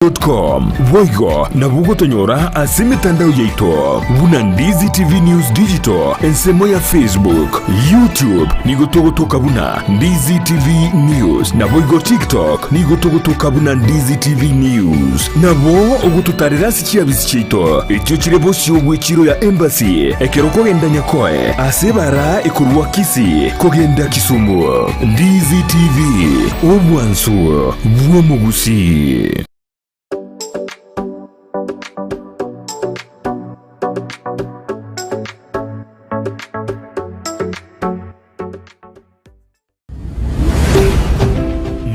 .com Voigo na bugo tonyora asimitandao yaito Buna Ndizi TV News Digital ensemo ya Facebook YouTube nigotogotoka buna Ndizi TV News na Voigo TikTok nigotogotoka buna Ndizi TV News na bo ugututarira sikiabisi chito ekyo kirebo cy'obwekiro ya embassy ekeroko genda nyakoe asebara ekurwa Kisii kogenda Kisumu Ndizi TV obwansu bwo Gusii.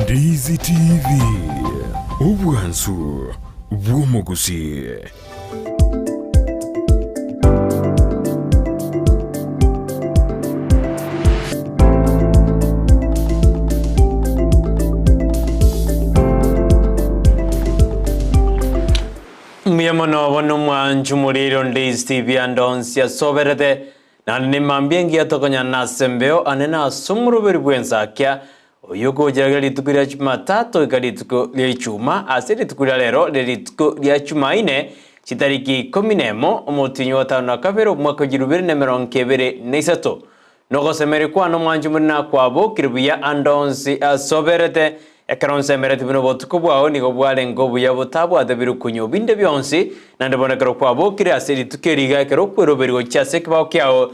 Ndizi TV obwansu bwo Gusii. Miyamono wano mwanju muriro Ndizi TV andonsi ya soberete na nimambiengi ya tokonya nasembeo anena sumurubiri Ensakia oyuko jagala litukuria Jumatatu ikalituko lya Ichuma ase litukuria lero lituko lya Jumanne chitariki 11 omutinyo wa 5 mwaka 2023 nogosemere kwano mwanju murina kwabo kiribuya andonsi asoberete ekaronse merete bino botuko bwao nigo bwale ngobu ya botabu adabiru kunyo binde byonsi nandabona karo kwabo kiri ase litukeriga kero kweroberigo cyase kibao kyao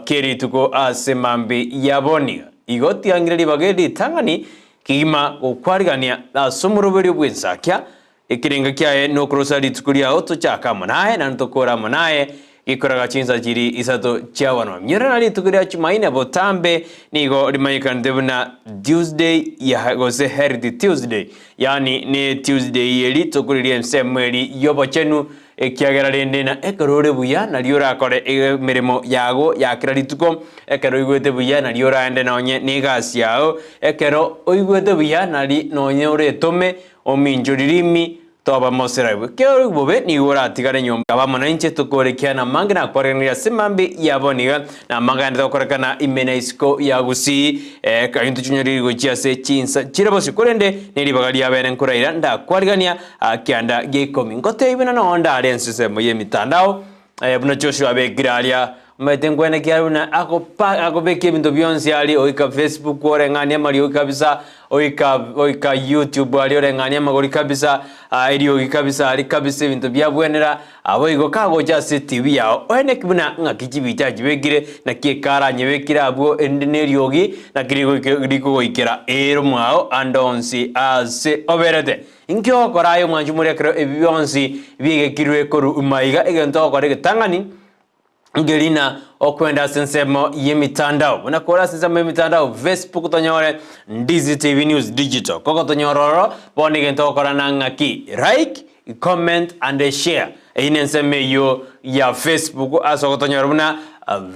keri tuko ase mambi yaboniga igoti angireli bagedi tangani kigima okwarigania asumuruberi Ensakia ikirenga kyae no krosali tukuria auto chaka manaye nantokora manaye ikoraga chinza jiri isato chiawano nyerana litukuria Jumanne botambe nigo limayikana debuna Tuesday ya gose herdi Tuesday yani ne Tuesday yeli tukuria msemweli yobo chenu ekiagera rende na ekarore buya na liora akore mirimo yago yakira lituko ekero igwete buya na liora ende nonye nigasi yao ekero oigwete buya na li nonye ore tome ominjoririmi toba moserawe kero bobe ni ora tigare nyomba abamana inche tukorekiana mangana kwarenira simambi yaboniga na mangana tokorekana imenaisko ya Gusii kayintu chunyori gochiase chinsa chirebo sikorende neribagali yabene nkuraira nda kwarigania kyanda gekomi ngote ibina no onda alense moye mitandao buna Joshua begiralia metengwene kyaruna akobeke bintu byonsi ali oika Facebook orengania mali kabisa oika YouTube ali orengania magori kabisa iriyo kabisa ali kabisa bintu byabwenera aboigo kago just TV yao ene kibuna ngakijibita jibegire na kiekara nyebekira abo endeneriyogi na kiriko ikera ero mwao andonsi ase oberete inkyo korayo mwanju muri akero ebyonsi bigekirwe koru umaiga egento korege tangani ngelina okwenda sensemo yemitandao unakora sensemo yemitandao Facebook tonyore Ndizi TV News Digital koko tonyororo bonige ntokora nangaki like comment and share inenseme yo ya Facebook aso tonyoruna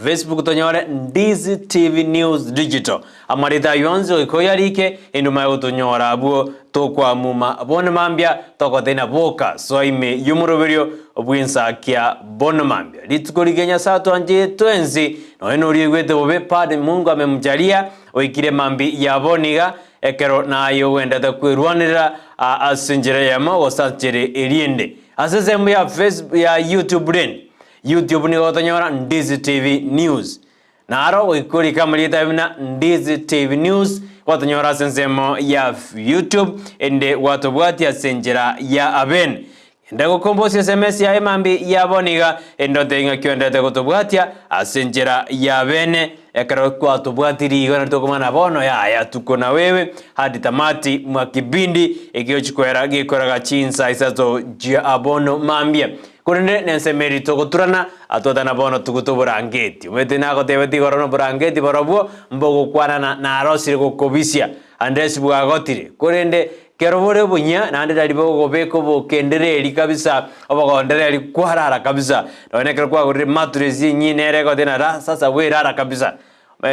Facebook tonyore Ndizi TV News Digital amarita yonzo ikoyarike induma yotonyora abo tokwa muma bona mambia tokotena boka so ime yumuroberio Ensakia bona mambia litukoligenya sato anje twenzi no enori gwete bobe pade Mungu amemjalia oikire mambi yaboniga ekero nayo wenda takwerwanira asinjira yama osachere eliende asezembo ya Facebook ya YouTube ni gotonyora Ndizi TV News naro oikuri kamalita bina Ndizi TV News watonyora sensemo ya YouTube ende watobwati asinjira ya aben ndego kombosi SMS ya mambi yaboniga endote ngakyondete gotobwatia asinjira ya bene ekaro kwa tobwatiri igona tokomana bono ya tuko na wewe hadi tamati mwa kibindi ekyochikwera gikoraga chinsa isazo jia abono mambia kurende nensemeri togoturana atotana bono tugutoburangeti umete nako tebeti gorono burangeti borobuo mbogo kwana na arosire gokobisia andesi bwagotire kurende kerobore bunya nande dali bogo beko bokendereri kabisa obagondereri kwarara kabisa nonekera kwa gure maturezi nyine rego tena sasa werara kabisa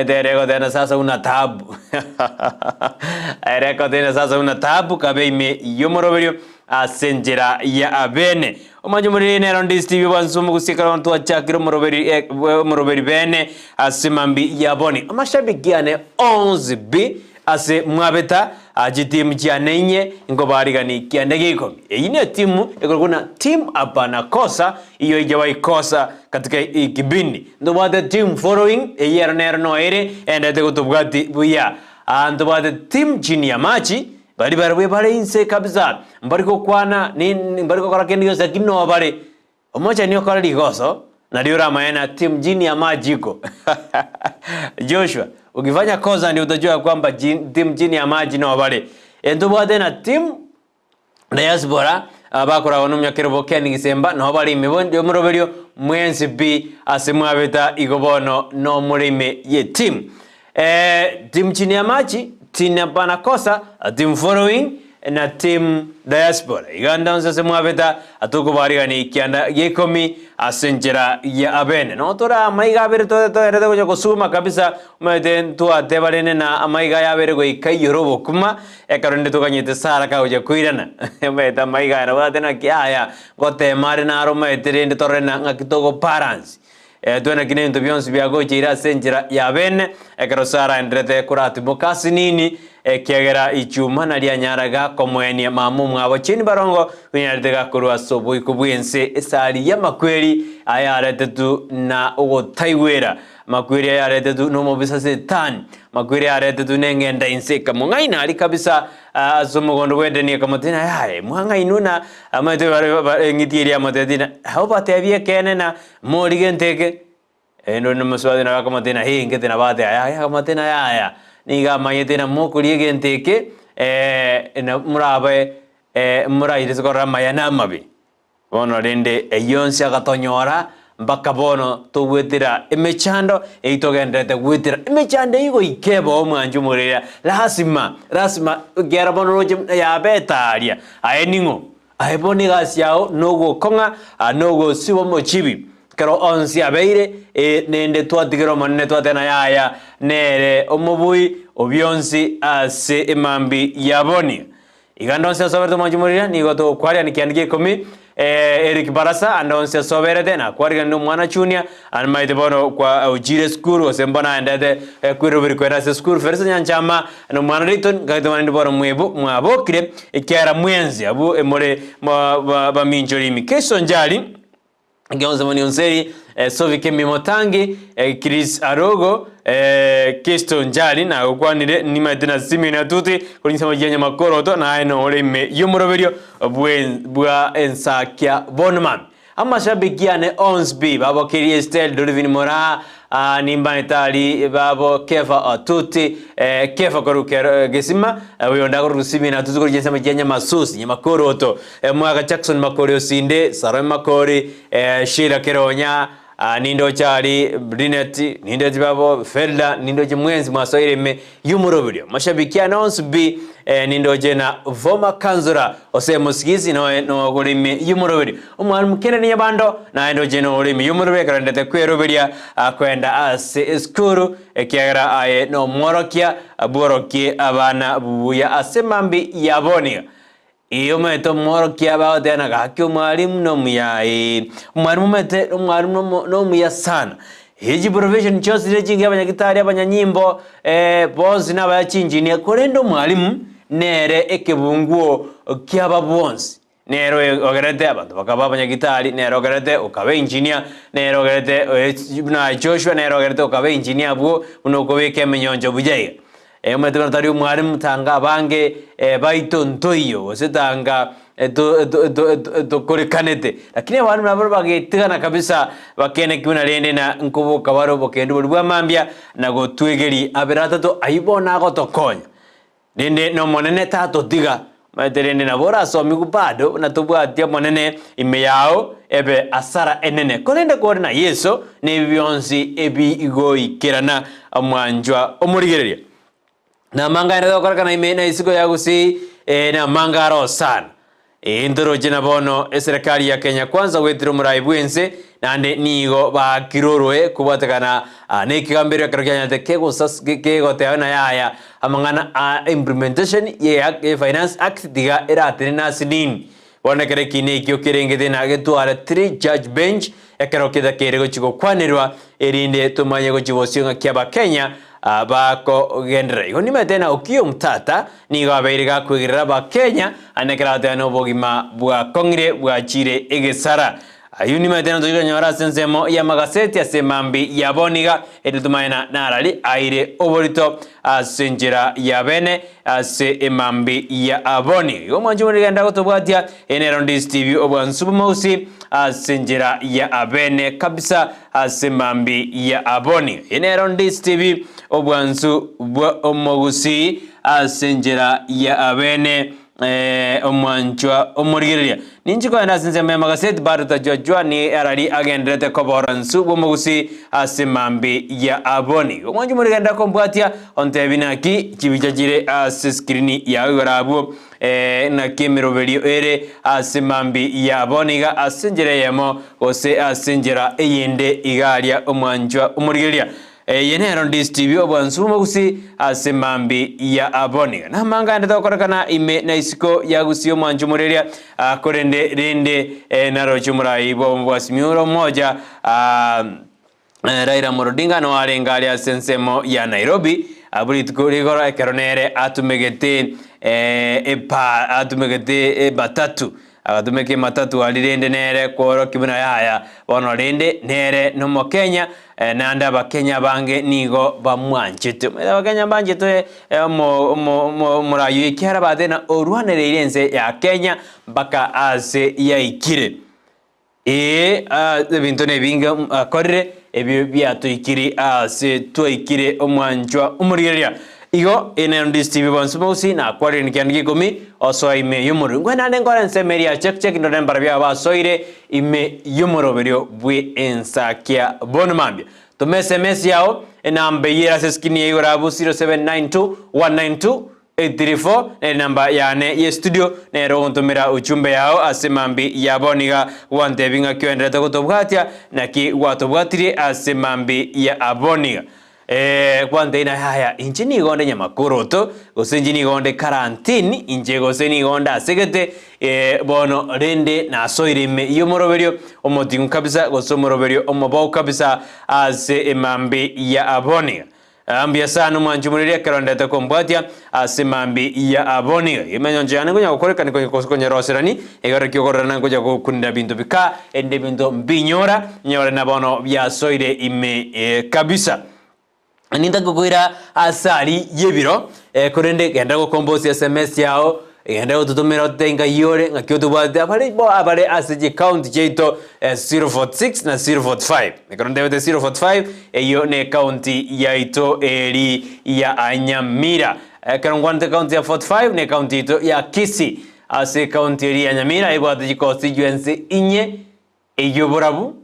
rego tena sasa una tabu rego tena sasa una tabu kabeime yomoroberio asenjera ya abene omajumuri nero Ndizi TV bansumu gusikara ntu achakiro moroberi bene asimambi yaboni amashabikiane 11B ase mwabeta aji team chianenye ngo barigani kiande gikomi ine timu kuna team apana kosa iyo ijawahi kosa katika kibindi ndo bade team following yera nero no ere ende te kutubwati buya ndo bade team chini ya machi bari bari inse kabisa mbariko kwana ni mbariko kora kendi yose kino bari omocha niyo kora ligoso na liura maena team chini ya maji iko Joshua ukifanya kosa ndio utajua kwamba team chini ya maji no bari ndo bade na team diaspora abakora onumya kerobo kendi gisemba no bari mebondi omuroberio mwensi b asemwabeta igobono no murime ye team chini ya maji tina pana kosa team following na team diaspora iganda onse mwabeta atuko barigani kianda gekomi asenjera ya abene no tora maiga bere to erede ko kusuma kabisa umeten tu atebarene na maiga ya bere ko ikayorobo kuma ekaronde to kanyete sara ka uja kuirana meta maiga na batena kiaya gote mari na ro meterende torrena ngakitogo parents tuena kinento bionsi biago chira senjera ya bene ekarosara endrete kurati bokasi nini kiagera ichuma lia nyaraga komweni mamu mwabo chini barongo kunyartega kurwa sobo ikubwense esali ya makweri ayarete tu na ugo taiwera makweri ayarete tu no mobisa setan makweri ayarete tu nengenda inseka mungaina ali kabisa asomugondo wende ni kamotina yae mwanga inuna amate ngitiria amatedina hoba tebie kenena morigenteke eno no muswadi na kamotina hinge tena bate aya kamotina ya niga mayete na mokuri genteke na murabe muraire skora mayana mabi bono rende eyonsi agatonyora mpaka bono tugwetira emechando eitogendete gwetira emechando igo ikebo omwanju murira lazima gera bono roje ya betaria aeningo aeboni gasiao nogo konga nogo sibo mochibi kero onsi abeire nende twatigero manne twatena yaya nere omubui obyonsi ase emambi yaboni igandonse soberto manjumurira nigo to kwaria nikiandike komi Eric Barasa andonse soberete na kwaria ndo mwana chunia anmaite bono kwa ujire school osembana endete kwirubiri kwera se school ferse nyanchama no mwana riton gaito ndo bono mwabokire ikiara mwenzi abu emore ba minjori mikeso njali Gionza Manionseri, Sovi Motangi, Chris Arogo, Kesto Njali, na ukwanire nima tena simi na tuti, kulinisa majanya makoroto, na aino oleme yumuroberio, bua Ensakia Bonman. Ama shabikiane Onsby, babo Kiri Estel, Dorivini Mora, nimba itali, babo Kefa tuti, Kefa koru gesima, wionda koru simi na tuti kulinisa majanya masusi, nyamakoroto, Mwaka Jackson Makori osinde, Saroy Makori, Sheila Keronya, nindo chari Brineti, nindo jibabo Felda, nindo jimwenzi mwasoire me yumurobirio. Mashabikia Onsby, nindo jena Voma Kanzura, ose musigizi no gulime yumurobirio. Mkene ni yabando, na nindo jena ulime yumurobirio, karandete kwe robiria, kwenda ase eskuru, kiagara aye no morokia, borokie abana bubuya ase mambi yabonia. Iyo meto morokia baote na gaki umwalimu no muya umwalimu mete umwalimu no muya sana hiji profession chose rechingi abanyagitari abanyanyimbo bozi n'abayachinjini korendo mwalimu nere ekebunguo kyaba bonzi nero ogerete abantu bakaba abanyagitari nero ogerete ukabe engineer nero ogerete na Joshua nero ogerete ukabe engineer bwo unokobeke menyonjo bujeye Mwete tari umwarimu tanga bange baito ntoyo osetanga kore kanete lakini abantu nabo bagetigana kabisa bakene kiuna rende na nkubuka baro bokende bwa mambya nago twegeri aberata to ayibona go tokonya rende no monene tato diga materende na bora so migubado na tubwatia monene imeyao ebe asara enene kolende kore na Yesu ne byonsi ebi igoi kirana amwanjwa omurigereria na manga ina dokora kana imena isiko ya Gusii na manga ro sana indoro jina bono serikali ya Kenya kwanza wetiro muraibwense nande nigo ba kirorwe kubatakana nekigambiro karokanya tekego sas kego teana yaya amangana implementation ya finance act diga era na sinin bona kare kine kyo kirengede na getwara 3 judge bench ekarokeda kerego chiko kwanirwa erinde tumanye go chivosionga kyaba Kenya bako gendera igo nimete na ukio mtata nigo abeiriga kwigirira ba Kenya anekerate no bogima bwa kongire bwa chire egesara ayuni matena tugira nyara sensemo ya magaseti asemambi ya boniga edutumaina narali aire oborito asenjera ya bene ase emambi ya aboni yo manju muri genda gutubwatia enero Ndizi TV obwansubu mausi asenjera ya abene kabisa asemambi ya aboni enero Ndizi TV obwansu bwa omogusi asenjera ya abene omwanchwa omurigiria ninchiko ena sinsema magaseti bado tajwa ni arari agendrete koboransu bomugusi asemambi ya aboni omwanju muri genda kombwatia ontebinaki kibijajire screen ya urabu na kemiroberio ere asemambi ya aboniga asenjere yemo ose asenjera eyende igaria omwanchwa omurigiria yenero Ndizi TV obwansu bomugusi asemambi ya aboniga namanga ndatokorakana ime na isiko ya Gusii omwanju mureria korende rende naro chumurai bo bwasimiuro moja Raila Odinga no arengali asensemo ya Nairobi aburi tukorigora ekeronere atumegete atumegete batatu agatumeke matatu alirende nere koro kibuna yaya bono rende nere no mo Kenya nanda ba Kenya bange nigo bamwanchite ba Kenya banjite murayu ikera badena orwanere irense ya Kenya baka ase ya ikire bintu ne binga akorre ebyo byatoikiri ase toikire omwanchwa umuriria igo enero Ndizi TV bonsumosi na kwari nikiandiki komi oso ime yumuru ngwana nengora nsemeria check ndo nembara bya basoire ime yumuru berio bwe Ensakia bonmambia to SMS yao enambe yera seskini yurabu 0792192834 na namba yane ye studio nero ontomera uchumbe yao asemambi ya boniga wantebinga kyendeta gutobwatia naki watobwatire asemambi ya aboniga kwante ina haya injini gonde nyamakoroto gosenjini gonde karantini inje goseni gonda segete bono rende na soirime yomoroberio omotingu kabisa gosomoroberio omobau kabisa ase emambi ya aboniga ambia sana mwanjumuria kerondeta kombwatia asemambi ya aboniga imenyo jana ngonya gukoreka niko koskonya roserani egara kyokorana ngoja kukunda bintu bika ende bintu mbinyora nyora na bono bya soire ime kabisa ninda kuira asari yebiro korende genda gukombosi SMS yao genda gututumira tenga yore ngakyotubaza abale asiji count jeito 046 na 045 nekorende 045 eyo ne county yaito eri ya Nyamira karongwante county ya 45 ne county ito ya Kisii ase county eri ya Nyamira ebwati constituency inye eyo borabu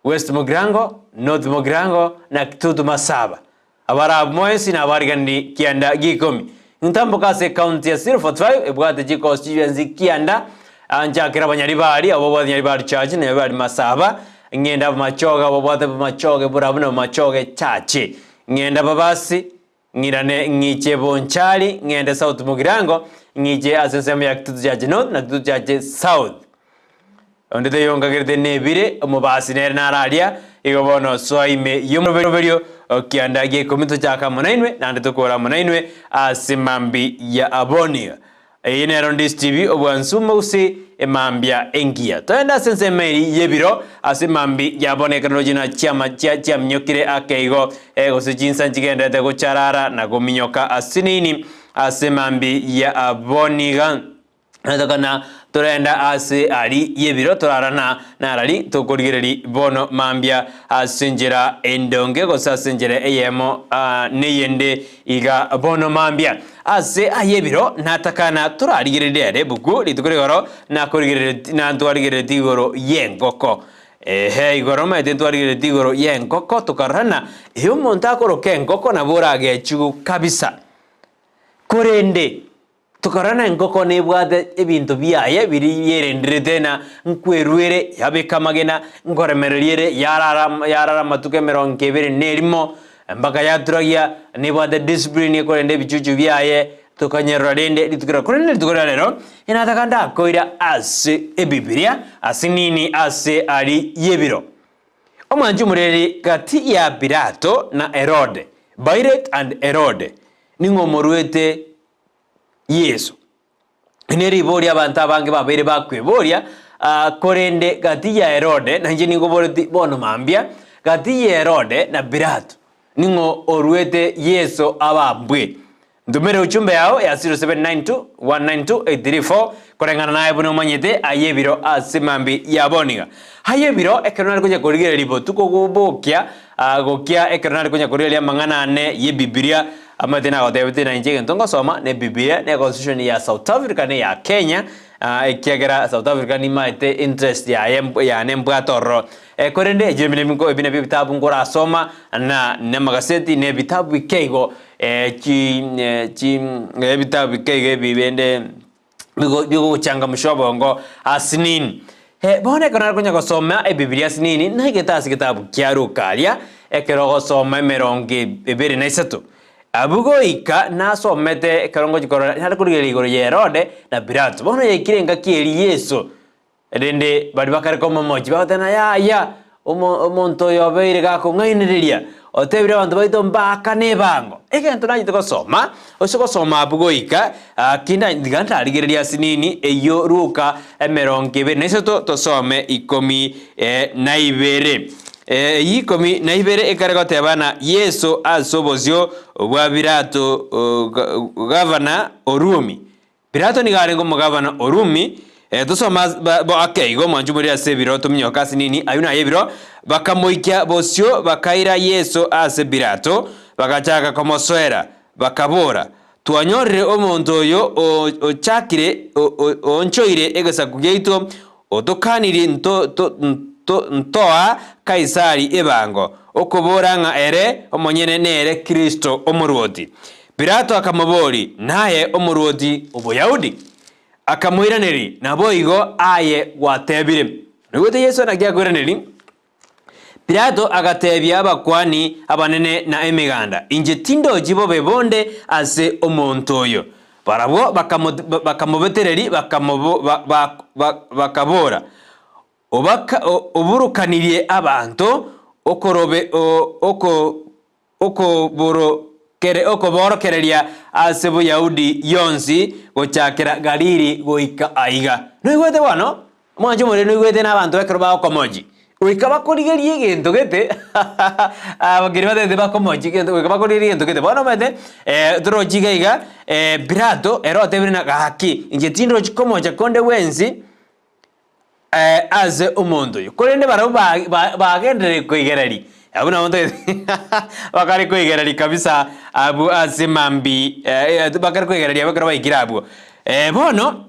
West Mogrango North Mogrango na Kitutu Masaba abara moyesi na barigandi kianda gikomi ntambuka se county ya 045 ebwate ji constituency kianda anja kira banyaribari abo banyaribari charge ne bari Masaba ngenda machoga abo bwate machoge burabuna machoge chache ngenda babasi ngirane ngiche bonchali ngenda South Mugirango ngiche asensema ya Kitutu Jaje North na Kitutu Jaje South ondete yonga girde nebire omubasi nere nararia igobono soime yomuberio okiandage komito chaka munainwe nande tukora munainwe asimambi ya abonia enero Ndizi TV obwansumo usi emambia engia toenda sensemeri yebiro asimambi ya abone kanojina chama chia mnyokire akeigo ego sejinsa njigendete kucharara na kuminyoka asinini asimambi ya aboniga natokana turenda ase ari yebiro turarana narari tukurigireri bono mambia asenjera endonge gosa asenjera eyemo neyende iga bono mambia ase ayebiro natakana turarigirere bugu litukurigoro na kurigirere na turigirere tigoro yengoko igoro mete turigirere tigoro yengoko tukarana iyo montakoro kengoko na burage chugu kabisa korende tukarana ngoko nebwate ebintu byaye biri yerendirete na nkwerwere yabekamagena ngoremereriere yarara matuke 20 nerimo mbaka yaturagia nebwate discipline yekorende bichuchu byaye tukanyerra rende litukira korende litukira lero inatakanda koira ase ebibilia asinini ase ari yebiro omwanju mureri kati ya Pilato na Herode Pilate and Herode ningo moruete Yesu ineri boria abantu abange babere bakwiboria korende gati ya Herode na nje ningo boroti bono mambia gati ya Herode na Pilato ningo oruete Yesu abambwe. Ndumere uchumbe yao ya 0792192834 korengana naye buno manyete ayebiro asimambi yaboniga hayebiro ekeronari kunya korigere libo tuko gobokia gokia ekeronari kunya korigere mangana ane ye Biblia amatena godebete na injege ntongo soma ne Biblia ne constitution ya South Africa ne ya Kenya ikiagera South Africa ni maite interest ya nembwa toro korende jemine minko ebine bitabu ngora soma na ne magazeti ne bitabu ikego bitabu ikego bibende bigo changa mshobongo asinini bone kana kunya gusoma Biblia sinini na gitasi kitabu kyarukalia ekero gusoma meronge ebere na isatu abugo ika nasomete karongo jikora nari kurigera igoro ya Herode na Pilato bono yekirenga kieri Yesu rende bari bakare komo moji batana ya omonto yobeire gako ngainiriria otebire abantu baito mbaka nebango egento nanyi gusoma osogosoma abugo ika kinda ndiganta arigereria sinini eyo ruka emeronge ebere na isatu tosome 12 yikomi na ibere ekarego tebana Yesu asobozio bwa Pilato governor Orumi. Pilato ni garengo mugavana Orumi tusoma bo akeigo manju muri asebiro tumnyoka sinini ayuna yebiro bakamoikia bosio bakaira Yesu ase Pilato bakachaka komoswera bakabora twanyorere omonto oyo ochakire onchoire egasa kugeito otokaniri ntoa Kaisari ebango okuboranga ere omonyene nere Kristo omuruoti. Pilato akamubori naye omuruoti oboyaudi akamuiraneri naboigo aye gwatebire nigute Yesu nagiagwiraneri. Pilato agatebya abakwani abanene na emiganda inje tindo jibo bebonde ase omonto oyo barabo bakamubetereri bakabora oburukanirie abantu okoborokereria ase Buyahudi yonsi gochakera Galili goika aiga noigwete wano mwanjo muri noigwete n'abantu bekero bakomoji oika bakorigerie gento gete abagiri batete bakomoji gento oika bakorigerie gento gete bono mete trojiga iga Pilato Herode birina gaki inje tindro chikomoja konde wensi aze umuntu yo korende baro bagendere kwigereri abuna muntu bakari kwigereri kabisa abu azimambi bakari kwigereri bakara bayigirabo bono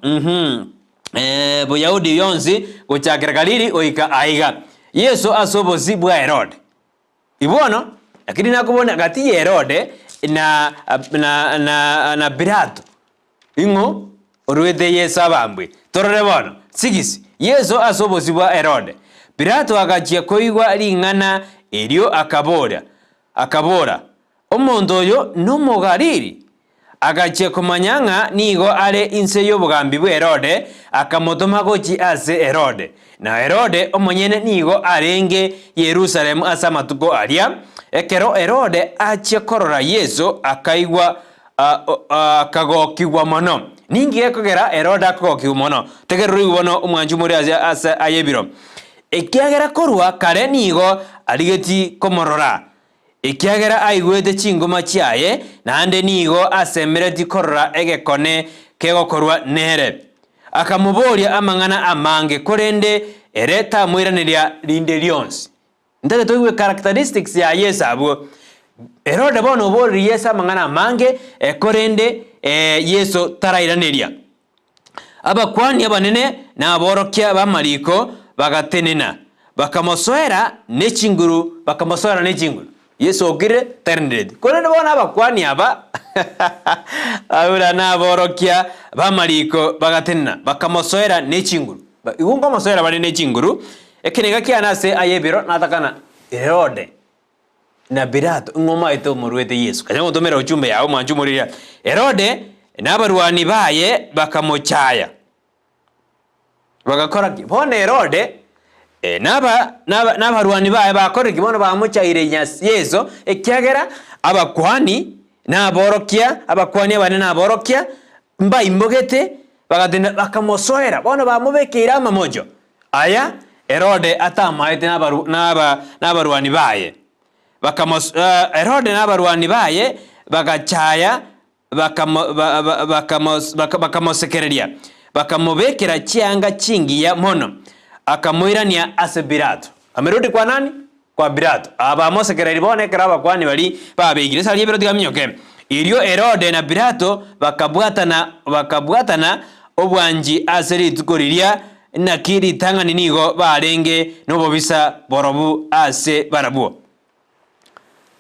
Buyahudi yonsi gochakira Galili oika aiga Yesu asobozi bwa Herode ibono lakini nakubona gati Herode na Pilato ingo oruete Yesu abambwe torore bono sigisi Yesu asobozi bwa Herode Pilato agachia koigwa lingana elio akabora omonto oyo no mugalili agachia kumanyanga nigo ale inse y'obugambi bwa Herode akamotoma gochi ase Herode na Herode omonyene nigo arenge Yerusalemu asa matuko alia ekero Herode achia korora Yesu akaigwa akagokigwa mono ningi ekogera Herode akagokigwa mono tegeruri bono omwanju muri asa ayebiro ekiagera korwa kare nigo aligeti komorora ekiagera aigwete chingoma chiaye nande nigo asemereti korora egekone kegokorwa nere akamuboria amangana amange korende ereta mwiraniria linde lyonsi ndage toigwe characteristics ya Yesu abo Herode bono bori Yesu amangana amange korende Yesu tarairaniria abakwani abanene na aborokia bamariko bagatenena bakamosoera nechinguru Yesu ogire terned korende bona abakwani aba abura na aborokia bamariko bagatenena bakamosoera nechinguru igungo mosoera bari nechinguru ekenega kianase ayebiro natakana Herode na Pilato ngoma ito muruete Yesu kanyango tomera uchumbe yawo mwanju murira Herode n'abarwani baye bakamochaya bagakora bone Herode n'abarwani baye bakoreki bono bamuchaire Yesu ekiagera abakwani n'aborokia abakwani abane n'aborokia mba imbogete bagatenda bakamosoera bono bamubekeira amamojo aya Herode atamaite n'abarwani baye Herode n'abarwani baye bagachaya bakamosekereria bakamubekera chianga chingiya mono akamuirania ase Pilato amerudi kwa nani? Kwa Pilato abamosekereri bonekera abakwani bari babigire sari ebero tigaminyoke irio Herode na Pilato bakabwatana obwanji ase rituko riria nakiri tangani nigo barenge nobobisa borobu ase barabuo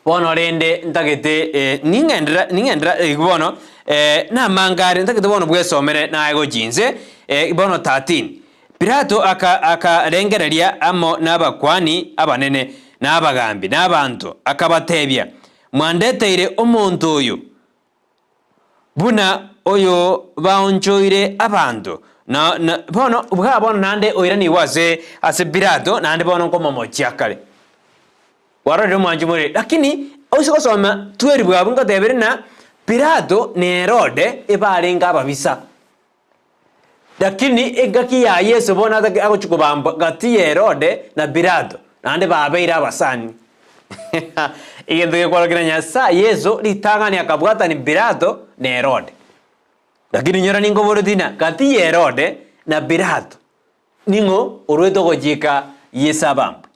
bono rende ntagete ningendra bono na mangare ntagete bono bwesomere naego jinze bono 13 Pilato akarengereria amo n'abakwani abanene n'abagambi n'abantu akabatebya mwandeteire omuntu oyo buna oyo baonchoire abantu bono bono nande oirani wase ase Pilato nande bono nkomomochiakare warore mwanji muri lakini osikosoma tweri bwa bunga tebere na Pilato ne Herode ebarenga ababisa lakini egaki ya Yesu bona agochukubamba gati ya Herode na Pilato nande babeira abasani igende kwalakira nyasa Yesu litangani akabwata ni Pilato na Herode lakini nyora ningo borodina gati ya Herode na Pilato ningo urweto gojika Yesabamba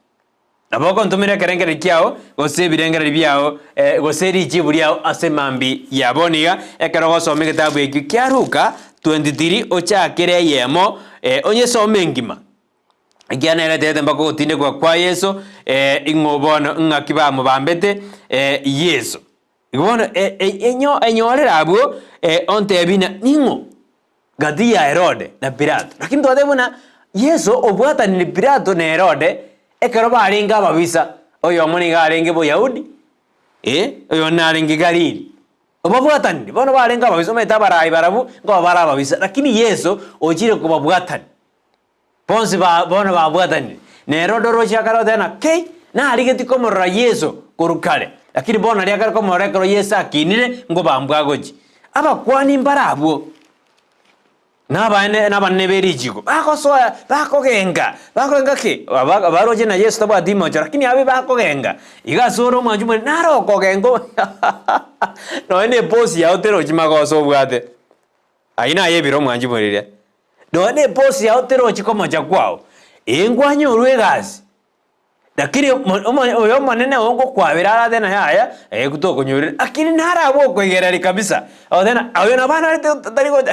naboko ntumire kerengere kiao gose birengere biao gose rijibu riao ase mambi yaboniga ekerogo some kitabu eki kiaruka 23 ochakire yemo onye some ngima igiana era tete mbako gotinde kwa Yesu ingobono ngakiba mubambete Yesu igobono enyorera abo ontebina ningo gadi ya Herode na Pilato lakini twadebona Yesu obwata ni Pilato na Herode ekero baringa babisa oyo muni garenge bo Yahudi oyo naringe Galili obabwatani bono baringa babisa meta barayi barabu ngo barababisa lakini Yesu ojire kubabwatani ponsi bono babwatani Herode rocha karotena na arigeti komorra Yesu kurukale lakini bono ali akara komorra kero Yesu akinire ngo bambwagoji abakwani mbarabo n'abane berijiko bakosoya bakogenga ke baroje na Yesu taba dimo lakini abe bakogenga igasoro mwanjumwe narokogengo no ene posi ya hotelo chimagoso bwate aina yebiro mwanjumwe no ene posi ya hotelo chikomoja kwao engwanyo rwegasi lakini oyo manene ongo kwabira tena yaya kutokonyure lakini narabo kwegerari kabisa tena ayo nabana tariko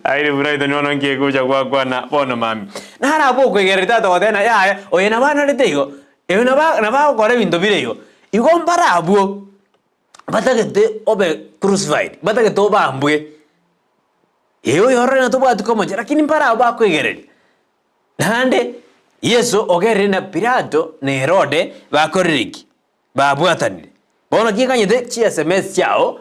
aire Brighton nono nkie kuja kwa na bono mami nara bo kwegerita to tena ya oye na bana letego na ba kore bindo bireyo igo mbara abuo batagete obe crucified batagete to bambwe eyo yore na to batu komo lakini mbara ba kwegereri nande Yesu ogere na Pilato na Herode ba koriki ba bwatanire bono kikanyete chia SMS chao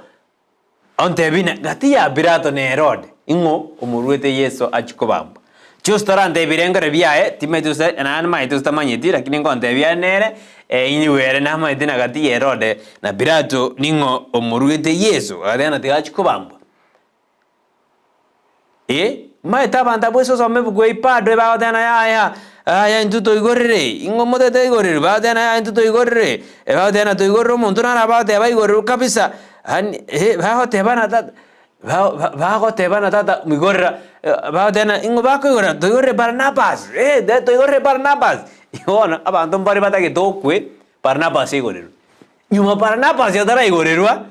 ontebina gati ya Pilato na Herode ingo umurwete Yesu achikobamba chostarante birengere biae timetusa na maitusta manyiti lakini ngonte bianere iniwere na maiti na gati Herode na Pilato ningo umurwete Yesu adena tiachikobamba maita banda bweso some bugwe ipadwe ba adena ya intuto igorere ingo modete igorere ba adena ya intuto igorere ba adena to igorro montona na ba te ba igorere kabisa ba hote bana tata bago tebana tata migorra ba dena ingo bako igorra to igorre Barnabas de to igorre Barnabas yona abantu mbari batake dokwe Barnabas igorero nyuma Barnabas yadara igorerwa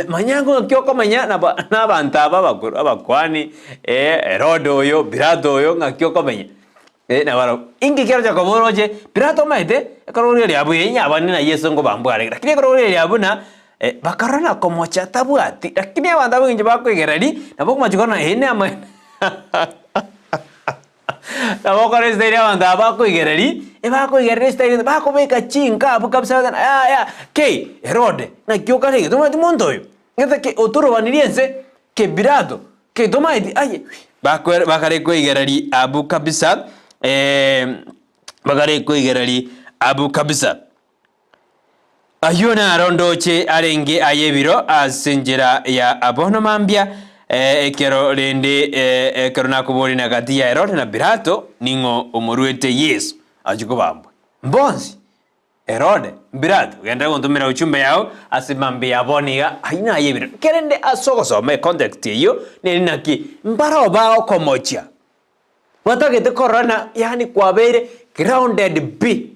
manyango kyoko manya na bantaba bakuru abakwani Herode oyo Pilato oyo ngakyoko menya na baro ingi kyaro cha komoroje Pilato maite ekorori ya buyenya abani na Yesu ngo bambware lakini ekorori ya buna bakarana komocha tabwati lakini abanda bingi bakwegerari nabo kumachikona hene ama nabo kore style abanda bakwegerari bakwegerari style bakobeka chinka abu kabisa ya Herode na kyokare tuma timondoyo ngeta ke otoro vaniriense ke Pilato Kitomaiti aye bakare kwigerari abu kabisa bakare kwigerari abu kabisa ayona arondoche arenge ayebiro asinjira ya abono mambia ekero rende ekero nakubori na gati ya Herode na Pilato ningo umurwete Yesu ajukubambwe mbonzi Herode Pilato genda gontumira uchumbe yao asimambia aboniga aina ayebiro kerende asogosome context iyo naki mbaro bao komocha watagete corona yani kwabere grounded b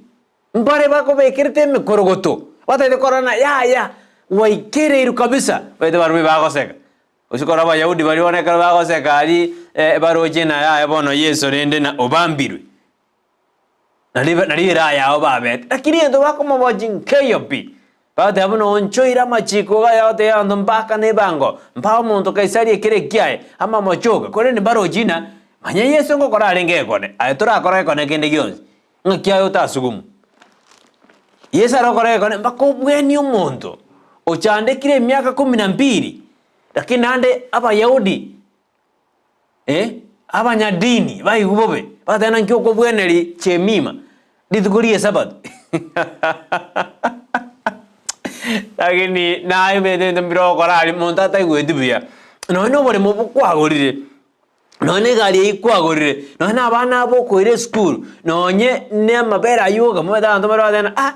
mbare bako bekirte mikorogoto watagete corona ya waikereiru kabisa wete barumi bagoseka usikora Abayahudi bariboneka bagoseka ari baroje na ya bono Yesu rende na obambirwe nalira yao babet lakini ndo bako mabojin keyopi bade abono onchoira machiko ga yao te ando mbaka ne bango mpao muntu kaisari ekire kiae ama mochoga kore ni barojina manya Yesu ngo kora renge kone ayetora kora kone kende gyonzi ngakiayo tasugumu Yesu arokora kone mbako bweni umuntu ochande kire miaka 12 lakini ande Abayahudi abanyadini bayigubobe batana nkyoko bweneri chemima ditukurie sabato lakini naye bende mbiro korali montata igwedibya no bore mu kwagorire none gari ikwagorire none abana abo koire school nonye ne mabera yoga mu banda mbaro dana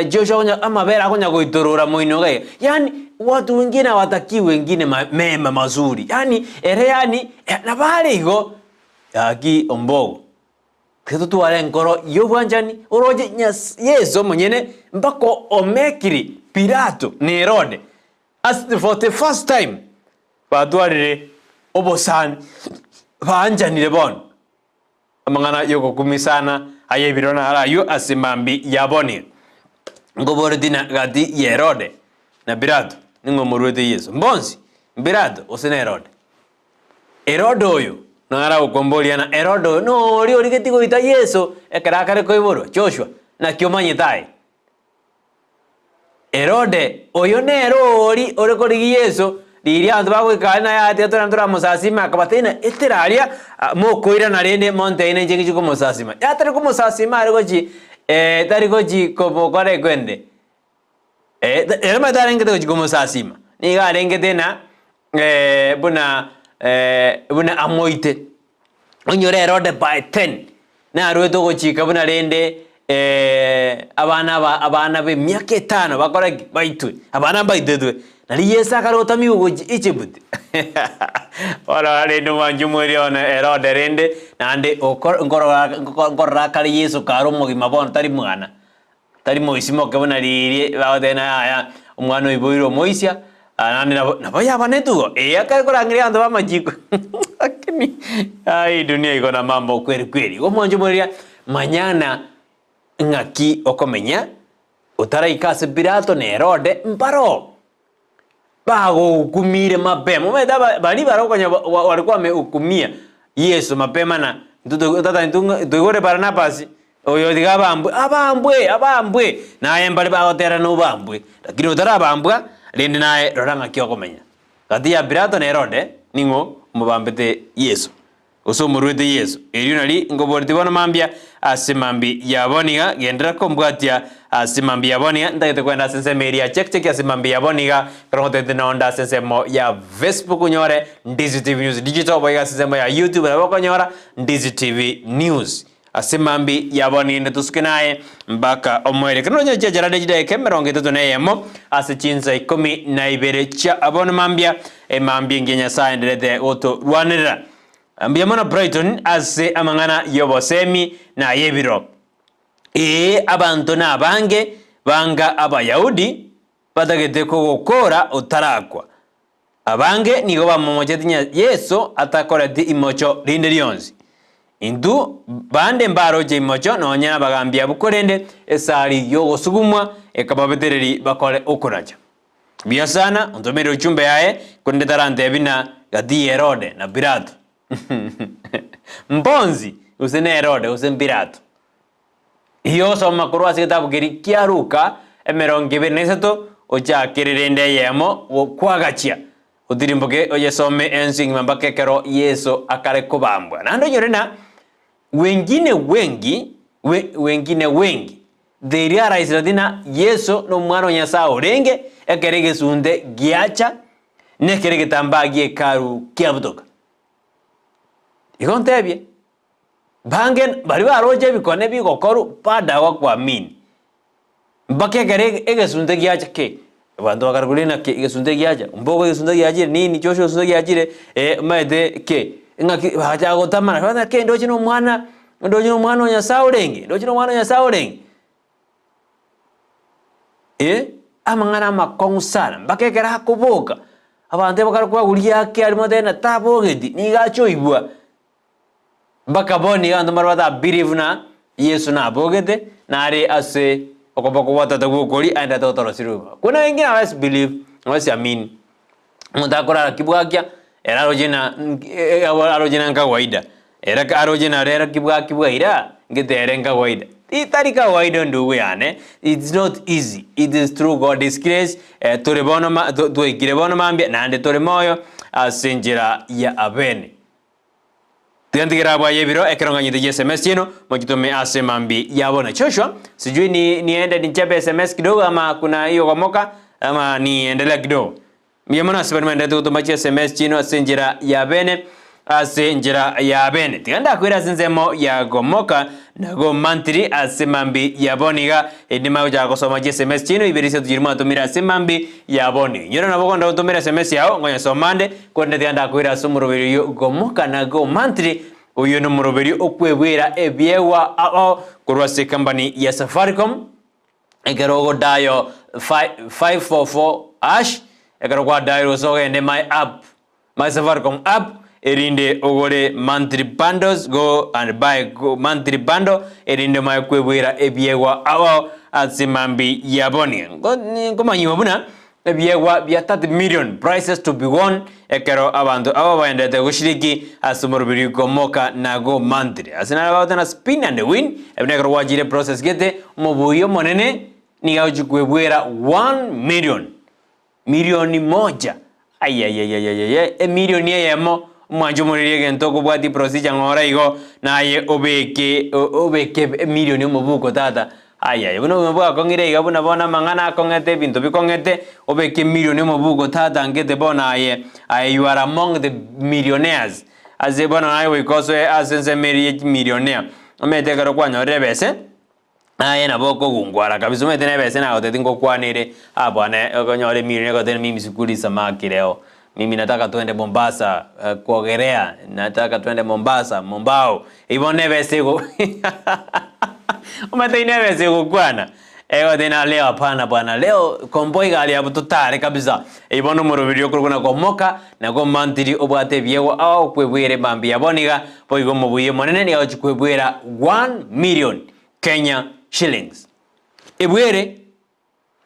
Joshua amabera konya goitorora muinoga yani watu wengine wataki wengine mema mazuri yani yani na bale igo yaki ombogo keto tuwale nkoro yobwanjani oroje Yesu mwenyene mbako omekiri Pilato ni Herode as for the first time badwarire obosan banjanire bon amangana yoko kumisana ayebirona harayo asimambi yaboni ngobore dina gadi Herode na Pilato ningo murwete Yesu mbonzi Pilato osene Herode oyo nara ukombolia na Herode no ori getigo ita Yesu ekara koiboro Joshua na kiomanye tai Herode oyo nero ori kori Yesu diria andu bagwikana ya teto ndura musasima akabatena eteraria mokoira na rende mountain njegi ko musasima yatari ko musasima ari goji tari goji ko bokore kwende erema tarenge to ko musasima ni ga renge tena buna amoite onyore Herode by 10 na rueto gochika buna rende abana be miaka 5 bakora baitu abana baitedwe nali Yesu akarotami ugoji ichibuti ora rende wanjumuri ona Herode rende nande ngorora kali Yesu karumo gimabona tari mwana tari moisimo kebona riri baodena aya umwana iboiro moisia nani nabaya banetugo akakorangiria ando bamajiko lakini ai dunia iko na mambo kweli gomonjumuria manyana ngaki okomenya utaraikase Pilato na Herode mbaro bago kumire mapema umeda bali barokonya walikuwa wamehukumia Yesu mapema na tugore Barnabasi oyo digaba abambwe naye mbali bagotera no bambwe lakini utarabambwa rende naye roranga kyokomenya gati ya Pilato na Herode ningo mubambete Yesu usomurwete Yesu erionali ngoborti bona mambia asimambi yaboniga gendera kombwatia asimambi yaboniga ndagete kwenda sense media check asimambi yaboniga krohote nonda sense mo ya Facebook nyore Ndizi TV News digital boya sense mo ya YouTube na boko nyora Ndizi TV News asimambi yaboni netuskinaye mbaka omwere kanonya jajarade jide kemeronge tutoneyemo asichinza 12 cha abona mambia mambia ngenya saendelete oto rwanira ambia mana Brighton ase amangana yobosemi na yebiro abantu na banga Abayahudi badagete ko gukora utarakwa abange nigo bamomojetinya Yesu atakora di imocho rinde lyonzi indu bande mbaro je imocho nonya bagambia bukorende esari yogosugumwa ekababetereri bakore okoraja biasana ondomero chumbe yae kunde tarante bina gadi Herode na Pilato mbonzi usene Herode usen Pilato iyo soma kurwasi kitabu kiri kiaruka emeronge beneseto ocha kirerende yemo kwagachia utirimboke oyesome ensing mambake kero Yesu akare kubambwa nando yorena wengine wengi they realize that Yesu no mwana wa Nyasaye orenge ekerege sunde giacha nekerege tambagie karu kiabutoka ikontebye bangen bari baroje bikone bigokoru pada wa kuamini mbake kerege egesunde giacha ke bantu bakarugulina ke egesunde giacha mbogo egesunde giacha nini chosho egesunde giacha maede ke ngaki haja gotamana bana ke ndoje no mwana wa Nyasaye orenge ndoje no mwana wa Nyasaye orenge amangana makongu sana mbakekera hakubuka abante bakarukwa gulia ke arimo dena tabogedi nigacho ibwa bakaboni ando marwada believe na Yesu na bogede na ari ase okoboko watata gukori anda totoro siruba kuna wengine hawezi believe hawezi amini mutakora kibwakia era arojina kawaida era arojina rera kibwa ira ngetere kawaida itari kawaida ndugu yane. It's not easy. It is through God's grace. Tuikirebono mambia nande tore moyo asinjira ya abene. Tiantikira bwa yebiro ekeronganyite SMS yeno mojitume ase mambi yabona. Joshua, sijui niende nichape SMS kidogo ama kuna hiyo gomoka ama niendelea kidogo. Miyamona sibarmende tukutumachi SMS yeno asinjira ya abene. Ase njira ya bene tiganda kwira sinzemo ya gomoka nago mantri ase mambi ya boniga edima uja gosoma SMS chino iberise tujirima tumira ase mambi ya boni nyoro nabo konda tumira SMS yao ngonya somande konde tiganda kwira sumurubiri gomoka nago mantri uyo no murubiri okwebwira ebyewa ao kurwase company ya Safaricom ekerogo dayo 544 ash ekerogo dayo sogende my Safaricom app erinde ogore monthly bundles go and buy monthly bundle erinde mai kwebwira ebyewa awo atsimambi yaboni ngomanyiwa buna ebyewa bya 30 million prices to be won ekero abantu abo baendete gushiriki asumurubiri gomoka nago monthly asina about na spin and win ebinekero wajire process gete mubuyo monene niga kwebwira 1 milioni moja ayayayayay milioni yemo mwanjo muririe gento kubwati procedure ngora igo naye obeke milioni mubuko tata aya buno mubuka kongire iga buna bona mangana kongete bintu bikongete obeke milioni mubuko tata ngete bona aye you are among the millionaires aze bona naye wikoso asense millionaire omete karo kwanya rebese aye na boko gungwara kabisa omete nebese na otete ngokwanire abane okonyore milioni kote mimi sikuli samaki leo. Mimi nataka tuende Mombasa kuogelea, nataka tuende Mombasa, Mombao. Hivyo nevesigo. Umete nevesigo kwana. Ewa tena leo hapana bwana. Leo komboi gali hapo tutare kabisa. Hivyo numero video kuna komoka na kwa mantiri obate vyewa au kwebwere mambi ya boniga. Po hivyo mbuye monene ni au kwebwera 1 million Kenya shillings. Ebwere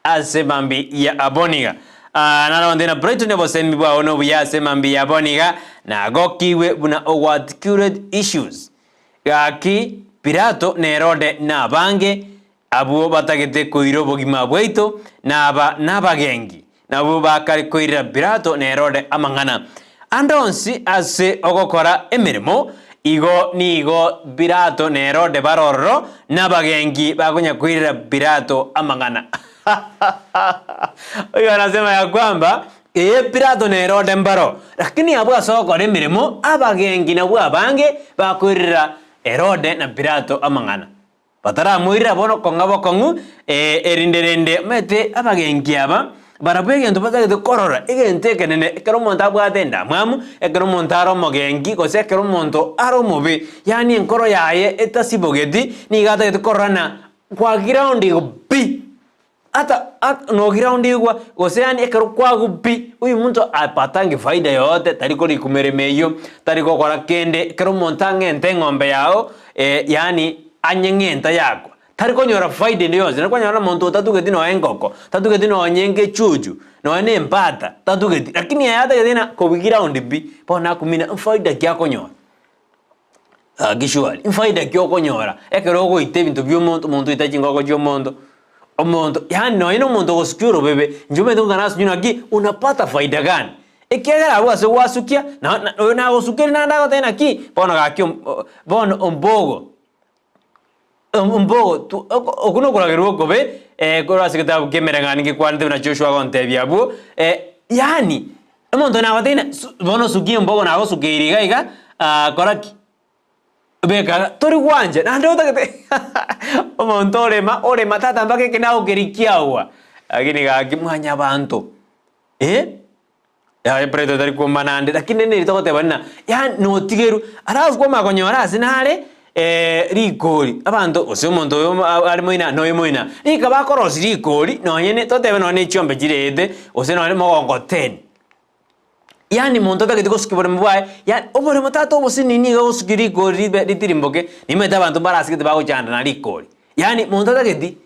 ase mambi ya aboniga. Nana ndena Brighton nebo sembi bwa ono buya semambi ya boniga na gokiwe buna owat issues gaki pirato nerode na bange abu batagete koiro bogima bweito na bagengi nabu bakari koira pirato nerode amangana andonsi ase ogokora emirimo igo pirato nerode barorro na bagengi bagonya koira pirato amangana. Oyo anasema ya kwamba pirato nerode mbaro lakini abwa soko re mirimo abagengi na bwa bange bakwirira erode na pirato amangana batara muira bono kongabo kongu erinderende mete abagengi aba barabege ndo batagete korora igente kenene ekero monta bwatenda mwamu ekero montaro mogengi kose ekero monto aro mobe yani enkoro yaye etasibogedi ni gata gete korana kwa ground bi ata no ground igwa goseani ekero kwa gupi uyu muntu apatange faida yote tariko likumeremeyo tariko kora kende ekero montange ngombe yao yani anyengenta yako tariko nyora faida ndiyo zina nyora muntu tatugeti no engoko tatugeti no nyenge chuju no ene mpata tatugeti lakini yata gedina ko ground bi pona kumina faida kyako nyora gishwali faida kyoko nyora ekero go ite bintu by'umuntu itachinga ko cy'umuntu omuntu yani no ino muntu osikuro bebe njume ndungana sunyuna gi unapata faida gani ikegera bwase wasukia na gusukiri na ndago tena ki bono gakyo bono ombogo okuno kuragerwo kobe kora sikata kemerangani ke kwante na Joshua gonte byabo yani omuntu na batena bono suki ombogo na gusukiri gaiga koraki beka tori gwanje na ndo takete omuntu orema tata mbake kinao kirikiawa lakini gakimwanya abantu ya preto tari kumanande lakini neri tokote bana ya no tigeru arafu kwa makonyora sinale rigori abantu ose umuntu ari moina no moina ikaba korosi rigori no nyene totebe no ne chombe jirede ose no mogongo 10 yani muntu takete kuskibore mbaye ya obore mutato bose nini go skiri rigori ritirimboke nimeta abantu barasikete bago chanda na rigori yani muntu takete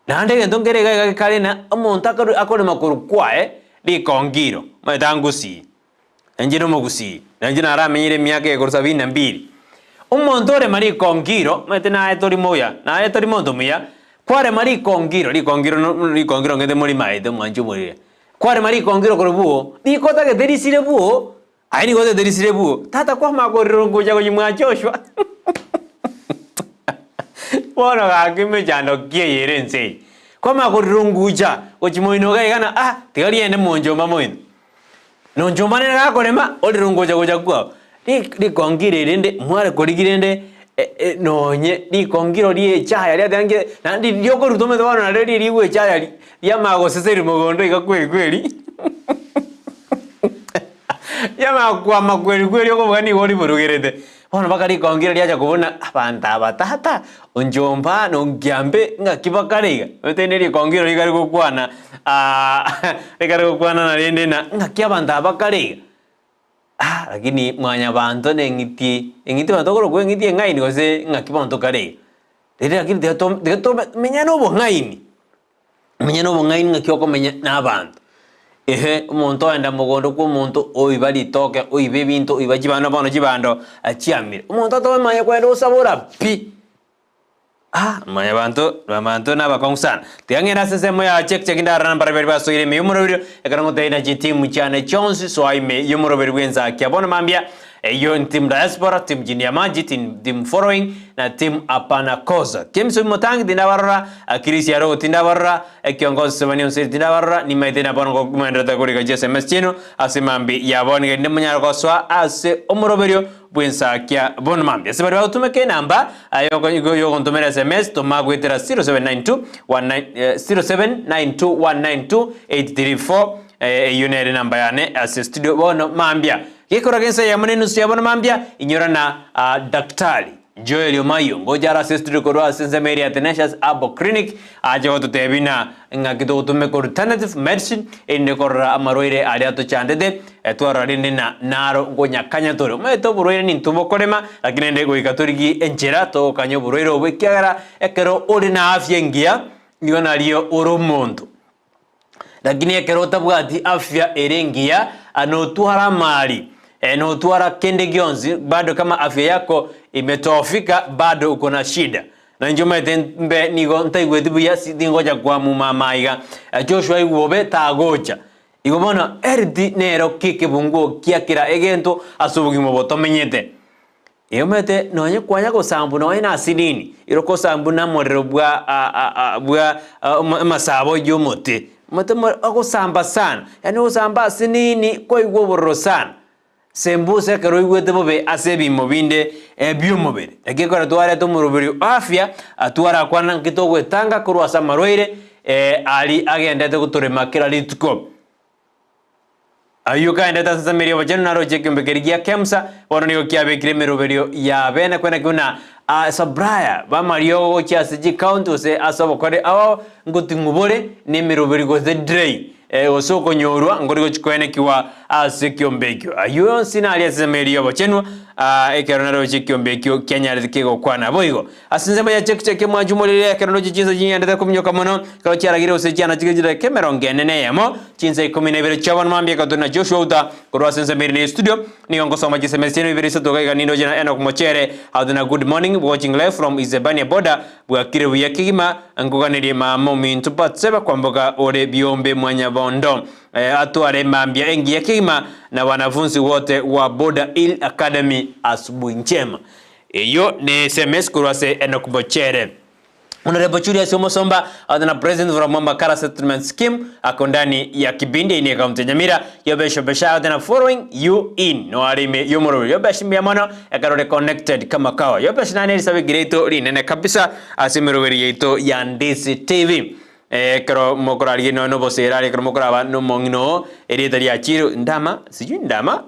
nande gento ngerega kalena omuntu akore makuru kwae likongiro meta Gusii enjino mo Gusii nanjina aramenyire myaka ya 72 omuntu ore mari kongiro meta na etori moya na etori mondo muya kware mari kongiro ngende muri maide mwanju muri kware mari kongiro korubuo nikota ke derisire buo aini gote derisire buo tata kwa makoriro ngoja kujimwa Joshua Bono gakime jando kieyere nse koma kurunguja ochimoino gaigana tigari ende monjomba moino nonjomba ne gakorema olirunguja goja kwa ri kongire rende mware korigirende nonye ri kongiro ri chaya ri dange nandi ryoko rutume to bana ri riwe chaya ya mago seseri mogondo igakweli kweli ya magwa makweli kweli yoko bani wori burugerede Bono bakari kongiro lyaja kubona abanta batata onjomba no ngyambe ngakibakarega oteneri kongiro ligari gukwana na rende na ngakyabanta bakarega lakini mwanya bantu nengiti batokoro kwengiti ngaini gose ngakibantu karega rede lakini deto menya no bongaini ngakyoko menya nabantu umuntu enda mugondo ku muntu oibali toke oibe bintu oibajibana bono jibando achiamire umuntu atomanya kwenda usabura pi manya bantu na bakongusana tiangera sesemo ya check ndara namba bari basoire me yumurobiro ekarango taina timu cyane chonsi so aime yumurobiro gwenza kyabona mambia eyo team diaspora team Nyamaji team following na team apana koza kemso motangi dinabarra Kisii yaro dinabarra kiongozi semani onse dinabarra ni maitena bongo kumenda takuri ka SMS chino asimambi ya bonga ndemanya koswa ase omoroberio Ensakia bonmambi asibari utumeke namba yo kontomera SMS toma gwetera 0792192834 yunere namba yane ase studio bono mambia Kikora gensa ya maneno siyabona mambia inyora na daktari Joel Omayo ngojara studio korwa sense Mary Athanasius Abo Clinic aje woto tebina ngakito utume ko alternative medicine inde korra amaroire aliato chandede etwara rinde na naro ngonyakanya toro meto buroire ni ntumo korema lakini ende go ikatorigi enchera to kanyo buroire obekagara ekero ori na afya ngia ngona liyo oromonto lakini ekero tabwati afya erengia anotuhara mali enotuara kende gionzi bado kama afya yako imetofika bado uko na shida na njoma tembe nigo ntaigwe dibuya sidingoja kwa mumamaiga Joshua iwobe tagoja igobona erdi nero kike bungo kiakira egento asubugi moboto menyete yomete nonye kwanya ko sambu no ina asinini iroko sambu na morero bwa masabo yomote mate ako samba sana yani usamba asinini ko igoboro sana sembuse kero igwete bobe asebi mobinde biomobere ekekora tware to murubiri afya atwara kwana kitogwe tanga kurwa samaroire ali agendete kuturema kira litko ayuka endeta sasa merio bajeno naro chekembekerigia kemsa bono niyo kiabe kiremeroberio ya bene kwena kuna sabraya ba mario Kisii County ose asabo kore awo ngutingubore ne meroberi go the dray osoko nyorwa ngorigo chikwene kiwa asekyombekyo ayo sinalia semerio bachenwa ekeronaro chikyombekyo Kenya rikego kwana boigo asinzema ya cheke mwajumulire ekerono chinza jinyandete kumnyoka mono kalo cyaragire ose cyana chigire kemeronge nene yamo chinza 12 chabon mambye kadona Joshua uta korwa sensemeri ne studio ni ongo soma chisemesino ibirisa toga nindo jina eno kumochere aduna good morning watching live from Izebania border bwakire buyakigima angoganire mamo mintu patseba kwamboga ore biombe mwanya bondo atware mambia engi ya kima na wanafunzi wote wa Border Hill Academy asubuhi njema. Iyo ni SMS kurwase enokumochere. Honorable Julius Omosomba adana president from Makara settlement scheme akondani ya Kibindi ini kaunti Nyamira yobesho besha adana following you in no arime yomoro yobeshi miamono ekarore connected kama kawa yobeshi nane sabe gireto rinene kabisa asimiroweri yeto ya Ndizi TV kero mokorari no bosera kero mokoraba no mongno eritari achiru ndama siju ndama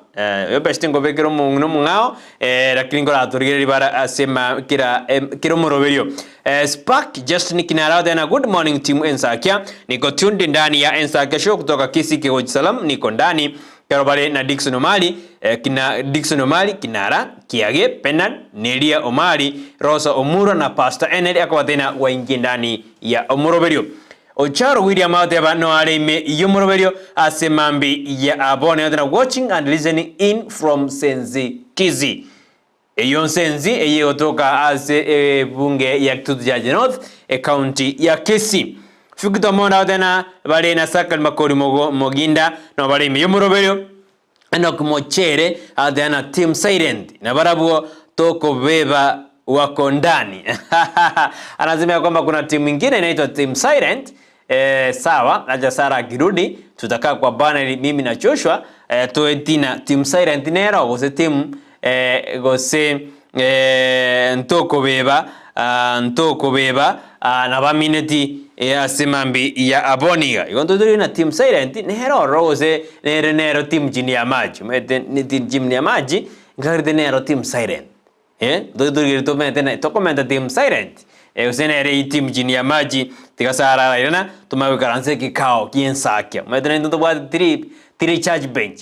yobeshi ngo bekero mongno mungao lakini ngora turigeri bara asema kiro moroberio Spark Justin Kinara tena good morning team Ensakia niko tuned ndani ya Ensakia show kutoka Kisii Kihoji Salam niko ndani karobale na Dickson Omari Dickson Omari Kinara Kiage Penan Nelia Omari Rosa Omuro na Pastor Enel akwa tena waingie ndani ya Omoroberio Ocharo William Ateba no areme Yomoroberio asemambi ya abone tena watching and listening in from Senzi Kisii Yonsenzi eye otoka ase bunge ya Kitutu North county ya Kisii. Fikito mona tena bale na sakal Makori moginda no bale Yomoroberio eno kumochere adana team silent na barabuo toko beba wako ndani. Anasema kwamba kuna timu nyingine inaitwa team silent. Sawa aja Sara kirudi tutakaa kwa bana mimi na Joshua toetina team silent nero gose team gose ntoko beba na bamineti asemambi ya aboniga igonto turi na team silent nero rose nero team jini ya maji mete ni team jini ya maji ngari nero team silent dodori to mete na to komenta team silent usenere team jini ya maji tikasara irana tumawe karanse kikao Ensakia mete ndo bwa 3 charge bench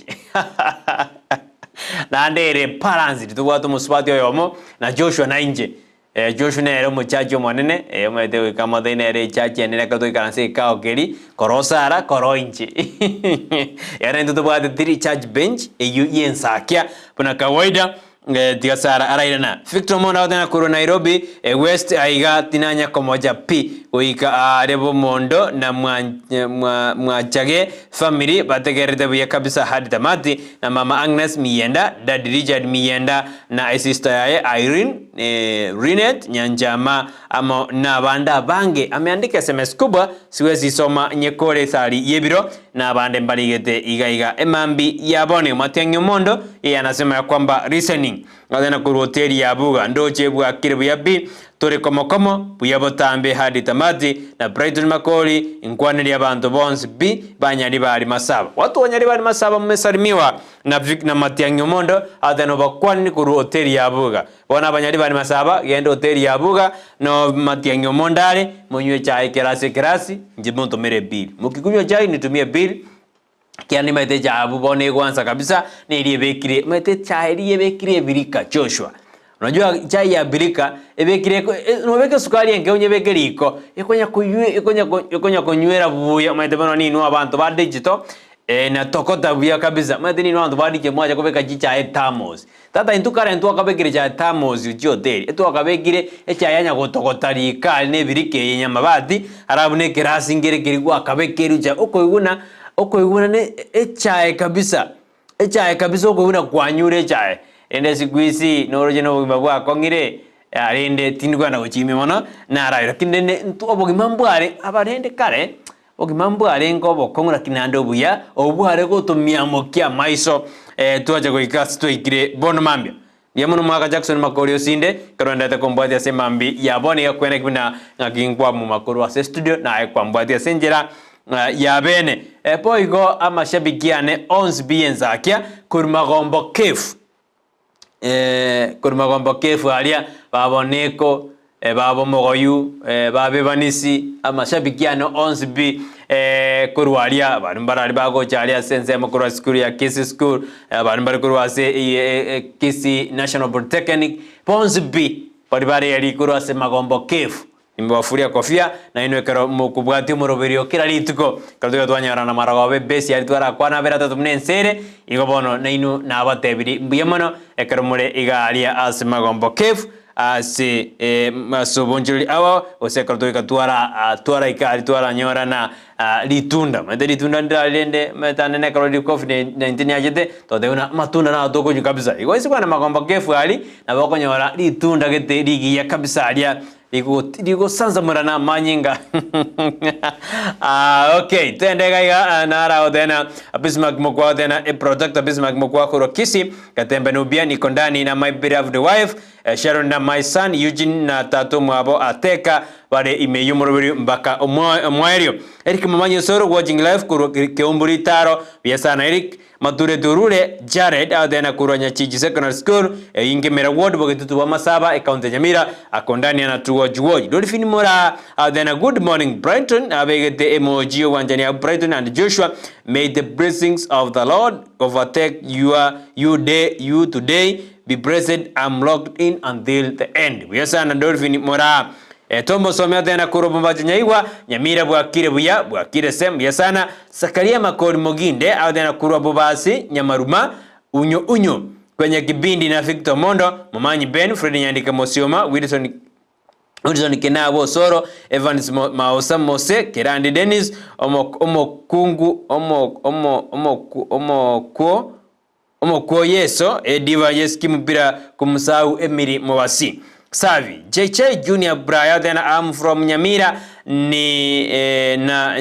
na ndere paranzi tuwa muswati yomo na Joshua na nje Joshua nero muchacho mwanene mwete kama nere chachi nene kato karanse kao keri korosara koroinche yana ndo bwa 3 charge bench Ensakia puna kawaida tikasara arairana Victor Mona tena kuro Nairobi West aiga tinanya komoja P uika Rebo Mondo na mwachage family bategerete buya kabisa hadi tamati na mama Agnes Miyenda dad Richard Miyenda na sister yae Irene Rinet Nyanjama amo na banda bange ameandika SMS kubwa siwezi soma nyekore sali yebiro na bande mbaligete iga emambi yabone Matiang'i Mondo yeye anasema ya kwamba reasoning adana ku hoteli ya buga ndoche bwa kirbu ya B tore komo buya botambe hadi tamati na Brighton Makori inkwaneli abantu bonse B banyali bali masaba watu wanyali bali masaba mmesalimiwa na na Matiang'i Mondo adana bakwani ku hoteli ya buga bona banyali bali masaba genda hoteli ya buga no Matiang'i Mondale munywe chai kirasi njimuntu mere bill mukikunywa chai nitumie bill kiani mete jabu bone kwanza kabisa niliyebekire mete chai liyebekire birika Joshua unajua chai ya birika ebekire nobeke sukari yenge unyebeke liko ikonya kunywera buya mete bano ninu abantu ba digital na tokota buya kabisa mete ninu abantu ba dike mwaje kubeka chai thermos tata intukare ntu akabekire chai thermos ujoteri etu akabekire chai yanya gotokota lika ne birike yenya mabati arabune kirasi ngere kirigwa akabekire uja uko iguna ne echae kabisa uko iguna kwanyure chae ende sikuisi noroje no bagwa kongire arende tinugwa na uchimi mono na ara lakini ntu obogimambware abarende kare ogimambware ngobo kongura kinando buya obware gotumia mokia maiso tuaje goikasi tuikire bono mambia yamuno mwaka Jackson Makori osinde karonda ta kombati asemambi yabone yakwene kibina ngakingwa mu Makori wa studio na kwa mbati asenjera ya bene poigo amashabikiane 11 Ensakia kurmagombo kefu alia baboneko babo mogoyu babe banisi amashabikiane 11 kurwalia barambara bago chalia sense Makori school ya Kisii school barambara kurwase Kisii National Polytechnic 11 baribare yali kurwase magombo kefu nimbafuria kofia na inwekero mukubwati Moroberio kila lituko kaltuga twanyara na maragobe besi yali twara kwana berata tumnensere igobono na inu na abatebiri mbuyemono ekero mure igalia asima gombo kefu ase masobonjoli awa osekarato ikatwara ikari twara nyora na litunda mete litunda ndalende metane ne karodi COVID-19 ajete todeuna matunda na toko kabisa iko isi kwana makomba kefu ali na bako nyora litunda gete ligiya kabisa alia liko sanza murana manyinga okay tende gaiga nara odena Bismarck mokwa odena a product Bismarck mokwa kuro Kisii katembe nubia niko ndani na my beloved wife Sharon na my son Eugene na tatu mwabo ateka wale imeyumurubiri mpaka omwaerio Eric Mamanyo Soro watching live kuro keumburi taro biasana Eric Mature Durule Jared adena kuro Nyachiji Secondary School Ingemera Ward bogitutu wa Masaba County Nyamira akondani anatuwa juoji Dolphin Mora adena good morning Brighton abegete emoji wanjani ya Brighton and Joshua may the blessings of the Lord overtake you today be blessed I'm locked in until the end biasana Dolphin Mora Tombo somea tena kuro bomba nyaiwa Nyamira bwakire sem biasana Sakaria Makori Moginde au tena kuro bobasi Nyamaruma unyo kwenye kibindi na Victor Mondo Mamanyi Ben Fred Nyandika Mosioma Wilson Kenabo Soro Evans Maosa Mose Kerandi Dennis Omokwo Yeso Diva Yeski Mupira kumusau Emiri Mwasi Savi JJ Junior Brian then I'm from Nyamira ni na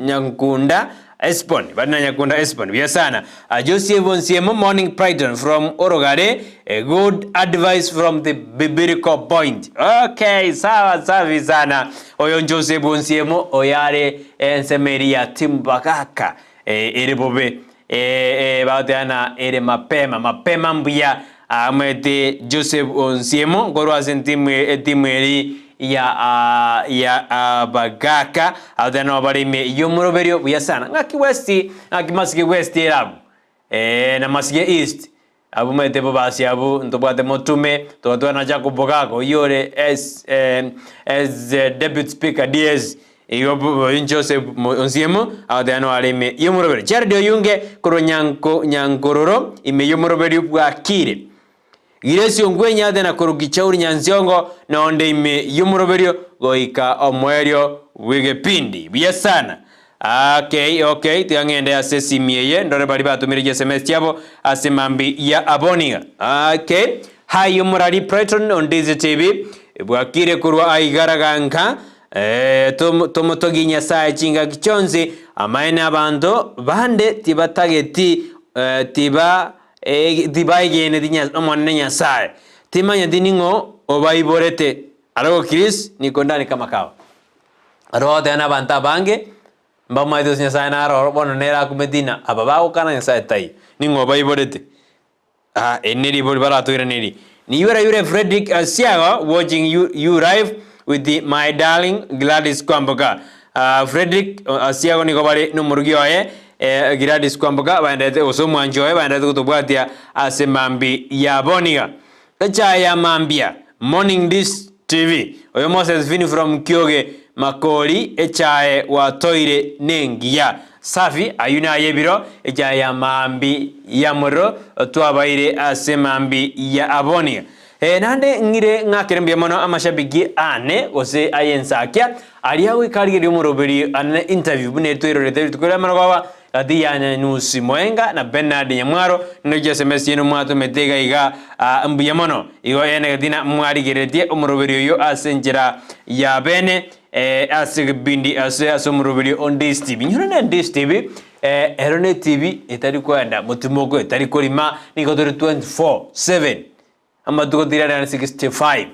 Nyakunda Espon badana Nyakunda Espon biasana Joseph Onsiemo morning Brighton from Orogare a good advice from the biblical point okay sawa safi sana oyo Joseph Onsiemo oyare ensemeria timbakaka erebobe badana ere mapema mbia amete Joseph Onsiemo ngoro asentimweri ya bagaka adana barime yomuroberio buyasana ngaki masike west erabu na masike east abu mete bobasi abu ntobate motume totwana jako bogako yore as deputy speaker DS Joseph Onsiemo adana barime yomuroberio Jared Oyunge koro nyankororo ime yomuroberio bwakire Giresi ongwenya adena kurugichauri nyanziongo na onde ime yumuroberio goika omwerio wigepindi biasana okay tiangende asesi mieye ndore bali batumiri SMS yabo asemambi ya aboninga okay hayo murali Brighton on Ndizi TV bwakire kurwa aigaraganka tomotoginya saa chinga kichonzi amaene abando bande tibatageti dibaigene dinya omwanne nyasaye timanya diningo obaiborete arago Chris niko ndani kama kawa aro tena banta bange mbama idos nyasaye na aro bono nera kumedina ababa ukana nyasaye tai ningo obaiborete eneri bolbara to ireneri ni yure Frederick Asiaga watching you live with my darling Gladys Kwamboka Frederick Asiaga niko bali numurugio Gladys Kwamboka bandete osomu anjoe bandete kutubwatia asemambi ya boniga kacha ya mambia morning this TV oyo Moses Vini from Kyoge Makori echae wa toire nengia safi ayuna yebiro echae ya mambi ya moro twabaire asemambi ya aboniga nande ngire ngakirembia mono amashabiki ane ose Ensakia aliawe karigiri umuroberi ane interview bune twirorete tukora marwa ati ya nusi mwenga na Bernard Nyamwaro no SMS yeno mwato metega iga mbuya mono igo ene dina mwari geretie umuroberi yo asenjera ya bene asibindi asumuroberi on this TV nyone this TV erone TV itari kwenda mutumoko itari kolima niko 24/7 ama tuko tirana 65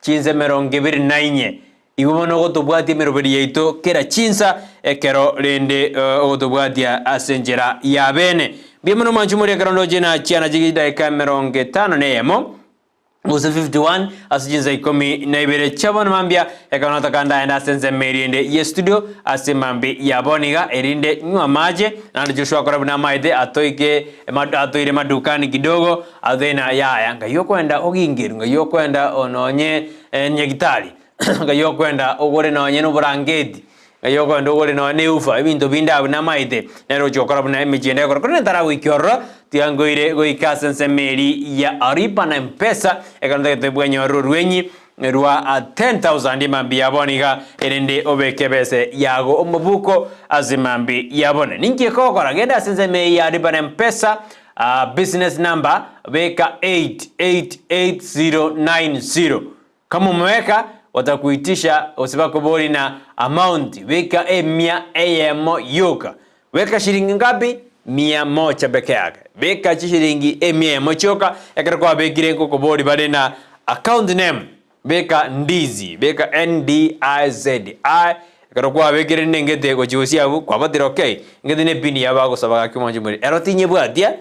chinze merongebiri nainye iwono gotobwati meroberi yeito kera chinsa ekero rende gotobwati asenjera ya bene biemono manchumuri karondo jina chiana jigida kameronge 5 neyemo Gusii 51 asijinza ikomi na ibere chabon mambia ekanota kanda enda sense merinde ye studio asemambi ya boniga erinde nywa maje na Joshua korabu na maide atoike atoire madukani kidogo adena ya ngayo kwenda ogingiru ngayo kwenda ononye nyegitali ngayo kwenda ogore na onye no brangeti ngayo kwenda ogore na ne ufa ibintu binda na maide nero chokora na mejende korone tara wikioro tiangoire goikasa nsemeri ya aripa na mpesa ekanothe tebwenyo rurwenyi rwa 10,000 mambi yaboniga erende obeke bese yago omubuko azimambi yabone ninki kokora genda nsemeri ya aripa na mpesa business number weka 888090 kama umeweka watakuitisha usibakobori na amount weka emia eyemo yoka weka shilingi ngapi 100 peke yake weka shilingi emia eyemo choka yakara kwa bekire kokobori bale na account name weka Ndizi weka NDIZI yakara kwa bekire nengete gochusia kwa batira okay ngede ne pini yabago sabaga kimonje muri erotinye bwatia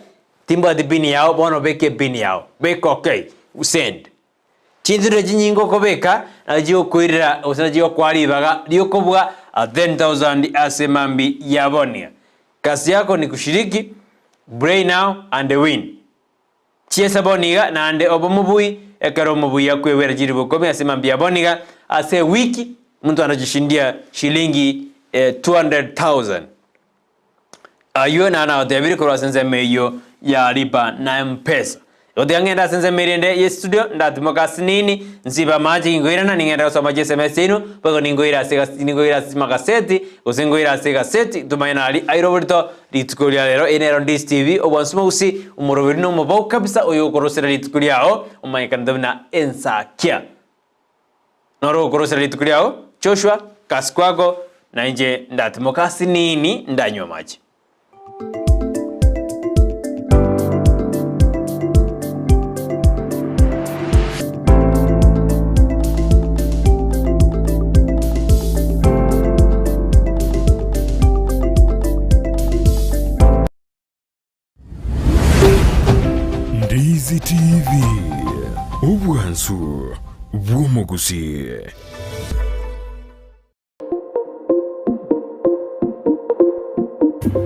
timba de pini yao bono beke pini yao weka okay send chinziro jinyingo kobeka ajio kuirira usajio kwaribaga liokobwa 10,000 asemambi yabonia kasi yako ni kushiriki play now and win chiesa boniga na ande obomubui ekaro mubui yakwewera jiribo komi asemambi yaboniga ase wiki mtu anajishindia shilingi 200,000 ayo na ana odebiri kwa sense meyo ya riba na mpesa Odiangenda sense merende ye studio ndatimoka sinini nsiba maji ngoirana ningenda kusoma SMS ino pako ningoira makaseti usingoira seti tumaina ali airoberto litukulia lero enero Ndizi TV obwansuma usi umurobirino mubao kabisa oyo korosera litukuliao umayikandabna Ensakia noro korosera litukuliao Joshua kaskwako na nje ndatimoka sinini ndanywa maji Ndizi TV ubwansu bw'omugusii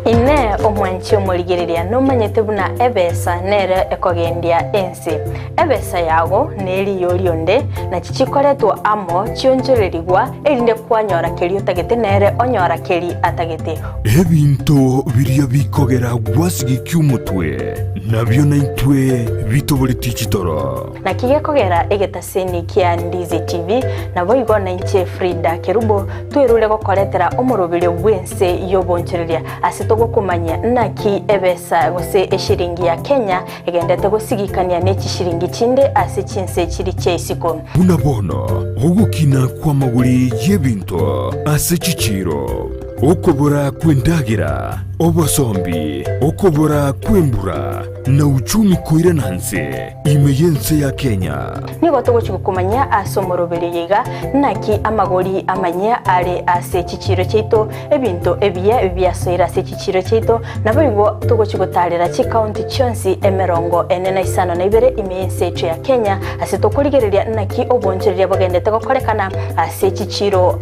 ine omwanchi omurigereria nomanyete buna ebesa nere ekogendia ensi ebesa yago neri yorionde na chichikoretwa amo chionjorerigwa erinde kwanyora keri utagete nere onyora keri atagete ebinto biria bikogera gwasigi ky'umutwe nabyo naitwe bitobore tichitoro na kigekogera egetaseni kia Ndizi TV nabo igona inche Frida Kerubo twerule gokoretera omurobire bwense yobonchereria asitogo kumanya naki ebesa gose eshiringi ya Kenya egendete gosigikania neki shiringi chinde ase chinse chiri cheisiko unabono ogukina kwa maguri yebinto ase chichiro okobora kwendagira obosombi okobora kwembura na uchumi koira nanse imeyense ya Kenya nigo togochikukumanya asomorobere yiga naki amagori amanya ale ase chichiro cheito ebinto ebyasoira ase chichiro cheito nabo igo togochikutalera chi county chonsi emerongo enena isano na ibere imeyense echo ya Kenya ase tokorigereria naki obonchereria bogendete gokorekana ase chichiro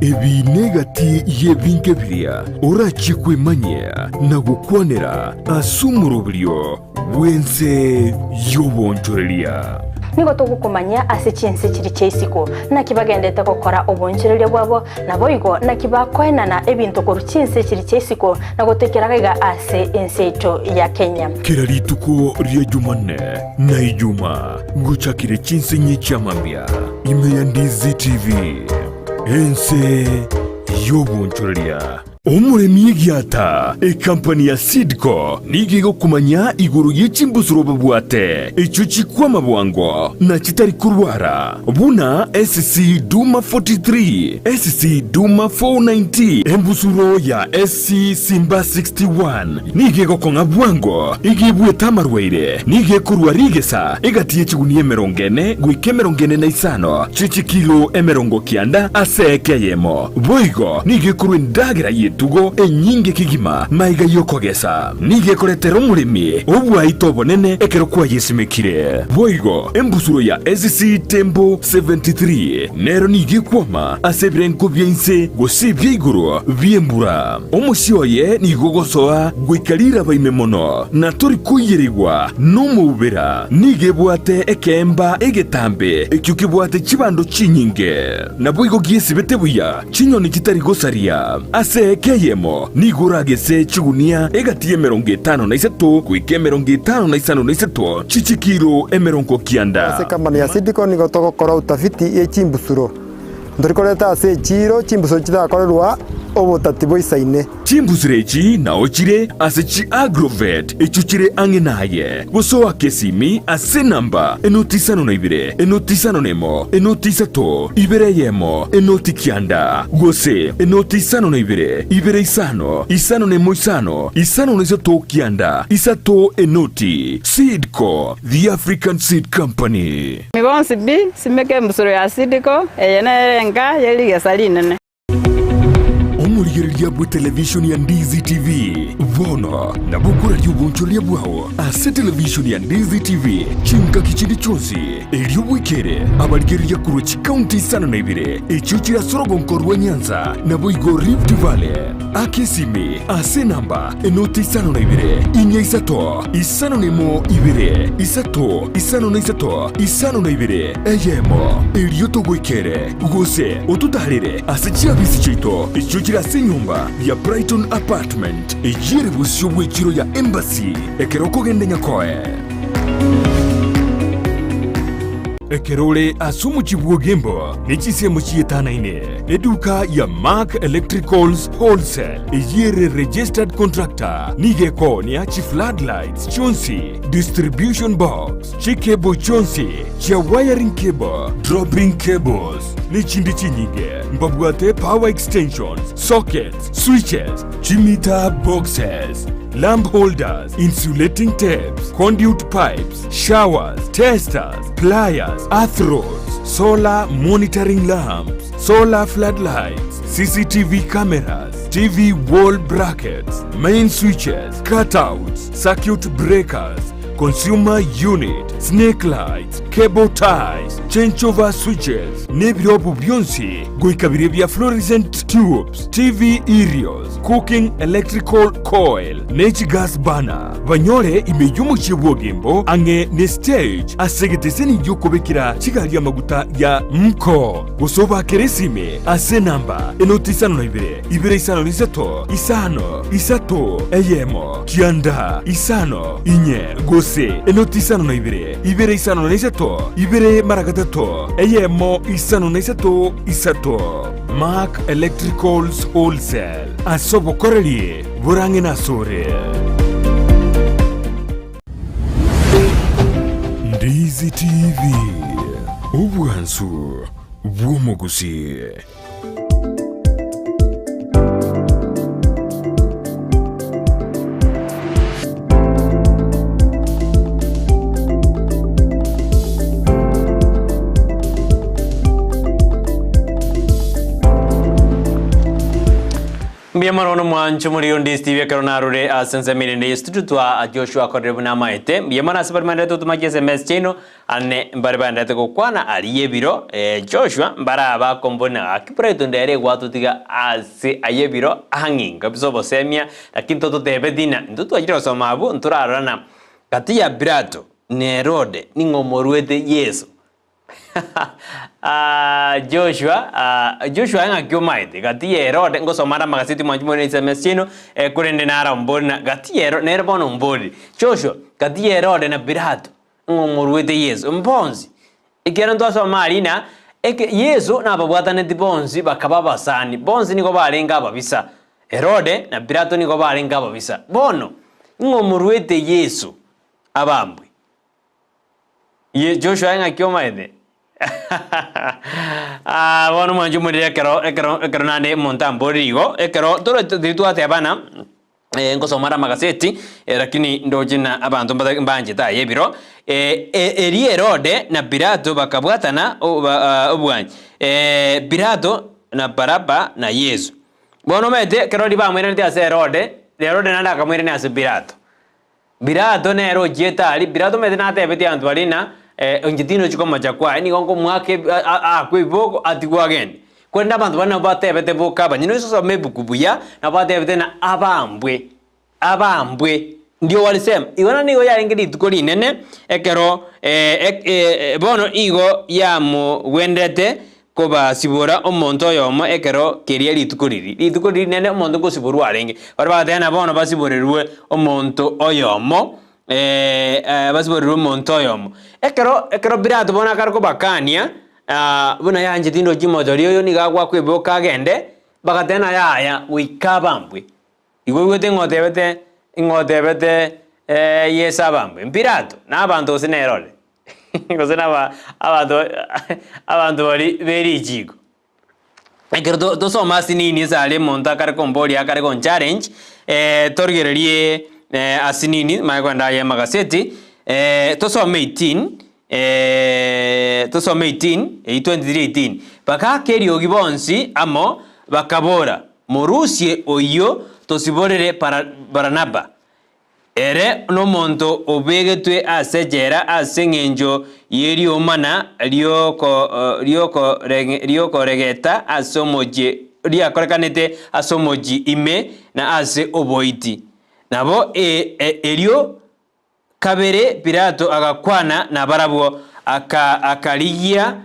ebi negati yebinke biria orachikwe manya na gukwanera asumurubirio wense yobonchoreria nigo tugukumanya ase chinse chiri cheisiko nakibagendete gukora obonchereria bwabo nabo igo nakibakwenana ebinto koru chinse chiri cheisiko nagotekeragaiga ase enseito ya Kenya kera rituko ria Jumanne na Ijuma guchakire chinse nyicyamambia ime ya Ndizi TV ense yobonchoreria omuremi egiata ekampani ya Sidco nigigo kumanya iguru y'ichimbusuro bwate echo chikwama bwango na chitari kurwara buna SC Duma 43 SC Duma 490 embusuro ya SC Simba 61 nigigo konga bwango igibwe tamarweire nige kurwa rigesa igatie chigunie 40 gwike 45 chichi kilo 90 aseke yemo boigo nige kurwe ndagira tugo enyinge kigima maiga yokogesa nige koretero murimi obwa itobonene ekero kwa yesimekire boigo embusuro ya SC Tembo 73 nero nige kwama asebrenko byense gosibye iguru byembura omusyoye nigogosoa gwikalira baimemono na tori kuyiregwa nomubera nige bwate ekemba egetambe ekyuke bwate chibando chinyinge na boigo giesibete buya chinyoni kitari gosaria ase keyemo nigura gese chigunia egatie 53 kwike 53 chichikiro emerongo kianda ase kambani ya Sidiko nigo togokora utafiti ye chimbusuro ndorikoreta ase chiro chimbusuro chitakorerwa obotati boisaine chimbusire na ochire ase chi agrovet echuchire angenaye gosoa kesimi ase namba enotisano na ibire enotisano nemo enotisato ibere yemo enotikianda gose enotisano na ibire isano nemo isano nesoto kianda isato enoti Sidco the African Seed Company mibonsi bi simeke mbusuro ya Sidiko eyenerenga yeli salinene omurigereria bwa television ya Ndizi TV vono na bukura ry'ubunchoria bwawo ase television ya Ndizi TV chinka kichindi chonsi eriobwikere abarigereria kurochi county sana na ibire echuchira sorogonko rwa Nyanza na boigo Rift Valley akesimi ase namba enoti sana na ibire inya isano nemo ibire isano na ibire eyemo erioto gwikere gose otutarire ase chiabisi chito echuchira ase nyumba ya Brighton apartment ejire busyo bwechiro ya embassy ekeroko gende nyakoe ekerole asumu chibuogembo nechisemo chietanaine eduka ya Mark Electricals Wholesale ejire registered contractor nigeko ni achi floodlights chonsi distribution box chikebo chonsi chia wiring cable dropping cables nechindi chinyige mbabwate power extensions sockets switches chimita boxes lamp holders, insulating tapes, conduit pipes, showers, testers, pliers, earth rods, solar monitoring lamps, solar floodlights, CCTV cameras, TV wall brackets, main switches, cutouts, circuit breakers, consumer unit, snake lights, cable ties, changeover switches, nebyobu byonsi, goikabire bya fluorescent tubes, TV aerials, cooking electrical coil, natural gas burner. Banyore imeyumu chibuogembo ange ne stage asegeteseni yokobekira chigali amaguta ya mko. Gosoba keresime ase namba enotisano na ibire isato eyemo kianda isano inye gose enotisano na ibire isano na ibire maragatato eyemo isano na isato Mark Electricals Wholesale asobo koreli burange na sore Ndizi TV ubwansu bw'umugusi Mbiyamarono mwanchu muri Ndizi TV karonarure asense mirinde studutwa Joshua Korebu na maite mbiyamana supermande tutuma SMS chino ane mbarbande te kokwana aliyebiro Joshua mbara ba kombona akipreto ndere gwatutiga ase ayebiro hanginga bisobo semia lakini toto tebedina ndutu ajira somabu nturarana kati ya Birato Nerode ningomorwete Yesu Joshua nga kyomaite gati Herode ngosomara magasiti mwanjumone SMS chino kurende nara mbona gati Herode nerbono mbodi Joshua gati Herode na Birato ngomurwete Yesu mponzi ikera ndo Somalina Yesu na babwata ne dibonzi bakababa sani bonzi niko balenga babisa Herode na Birato niko balenga babisa bono ngomurwete Yesu abambwe Joshua nga kyomaite Wanu manjumuri ekero nane montamborigo ekero toro ditua tebana ngosomara magaseti lakini ndojina abantu mbanje ta yebiro eri Herode na Birato bakabwatana obwanye Birato na Baraba na Yesu bono mete kero liba mwene ntia Herode nanda akamwene na Birato nero jeta ali Birato mete na tebeti antu alina onjitino chiko majakwa ni gongo mwake kwiboko atigwagende kwenda bantu bana batebete bokaba nyino so mebukubuya na batebete na abambwe ndio walisema iwana nigo yarengedi tukoli nene ekero bono igo ya mu wendete koba sibora omonto yomo ekero keria ritukuriri nene omonto kosiborwa arenge barabagana bono basiborerwe omonto oyomo basiborerwe omonto oyomo ekero Pilato bona kariko bakania buna yanje tindo jimojori oyo nigagwa kweboka agende bagatena yaya wikabambwe igwegwete ingotebete yesabambwe Pilato nabantu sinerole ngosena abantu bari ijigo ekero tosoma asinini sale monto akare kombori akare kon challenge torgererie asinini makwenda ya magazeti tosoma 2318 baka keriogi bonsi amo bakabora morusie oyo tosiborere Baranaba ere no monto obegetwe asejera aseng'enjo yeriomana lioko regeta asomoje liakorekanete asomoji ime na ase oboiti nabo erio kabere Pilato agakwana na barabwo akaligia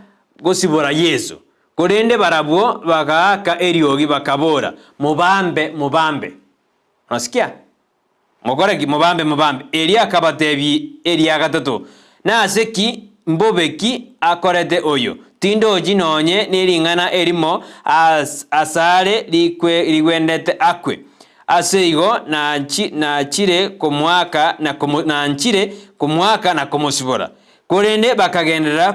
gosibora Yesu korende barabwo bagaaka eriogi bakabora mubambe unasikia mokoreki mubambe eria kabatebi eria gatatu na seki mbobeki akorete oyo tindo jinonye niringana erimo asare ligwendete akwe aseigo na chire komwaka na komosibora korende bakagendera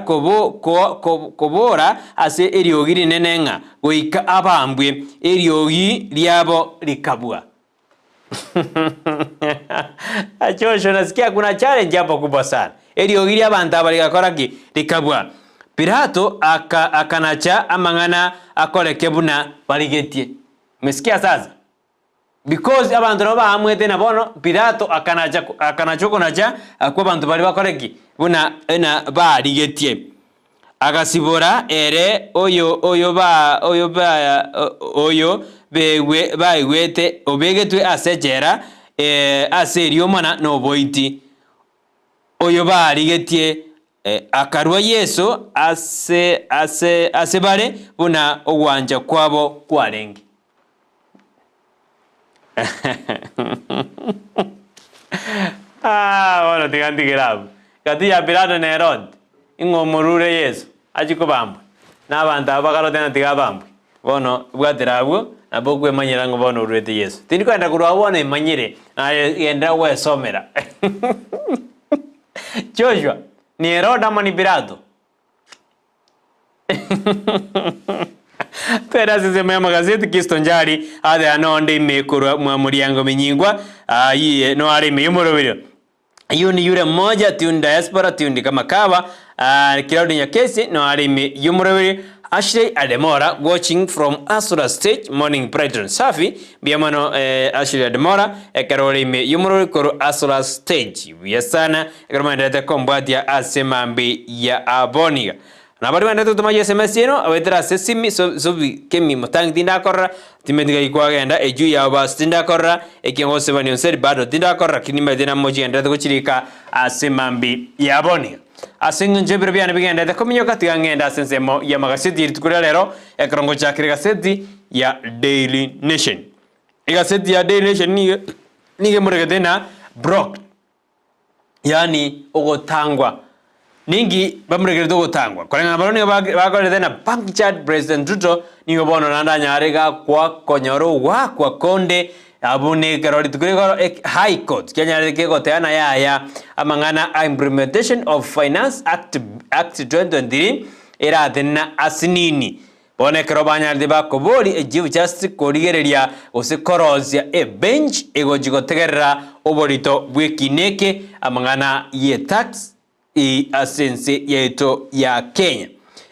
kobora ase eriogi rinenenga goika abambwe eriogi liabo likabua. Achosho nasikia kuna challenge hapo kubwa sana. Eriogi abantu abaligakora likabua. Pilato akanacha amangana akoreke buna baligetie. Umesikia sasa? Because abantu no bahamwete na bono Pilato akanacha akwa bantu bali bakoreki buna ena baligetie. Agasibora ere oyo baigwete obegetwe asejera aserio mana no boiti oyo barigetie akarwa Yesu ase bare buna ogwanja kwabo kwarenge bueno tigandigirabu kati ya Pilato na Herod ingomurure Yesu ajikobambwe n'abantu abagarotena tigabambwe bono bwaterabwo nabokwe manyira ngo bono urete Yesu tindi kwenda kurwa bono imanyire na yenda wesomera Joshua ni Herod ama ni Pilato Tera sisi mwa magazeti kistonjari ade anonde imekuru mwa muriango minyingwa yiye no ari miyumurubiro yuni yure mmoja tiundi diaspora tiundi kama kawa Kiraundi Nyakesi no ari miyumurubiro Ashley Ademora watching from Asura Stage morning Brighton safi biamano Ashley Ademora ekarole miyumurubiro koro Asura Stage yasana ekaromandete kombatia asemambi ya aboniga na bari bande tutumaje SMS yeno awetera sesimi sobi kemi mutang tinda korra timediga ikwagenda eju ya bas tinda korra ekingo sebani onseri bado tinda korra kinime dina moji enda kuchirika asemambi yaboni asinga njebere byane bigenda de kominyo katiga ngenda sensemo ya magazeti tukura lero ekrongo chakire gazeti ya Daily Nation gazeti ya Daily Nation nige muregete na Brock yani ogotangwa ningi bamregere gutangwa korenga barone bakorete na bank chat President Ruto nigo bono nanda nyarega kwa konyoro wa kwa konde abune karori tukirego High Court kenyareke goteana yaya amangana implementation of Finance Act 2023 era tena asinini bone kerobanya de bakoboli ejibu justice korigereria osekorozia bench egojigotegerera oborito bwekineke amangana ye tax asense yeto ya Kenya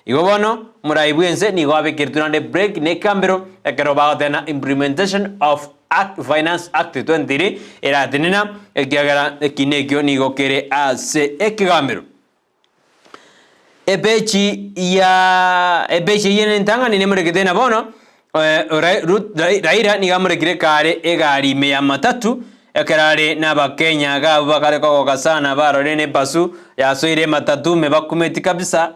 igobono muraibwense nigo abekirtunande break ne kambero ekero bagotena implementation of Finance Act 23 era tenena ekiagara ekinekyo nigo kere ase ekigambero ebechi yene ntanga ni nemureketena bono Raila nigamurekire kare egari me ya matatu ekerare n'abakenya gabo bakare ko gasana barorene basu yasoire matatu me bakumeti kabisa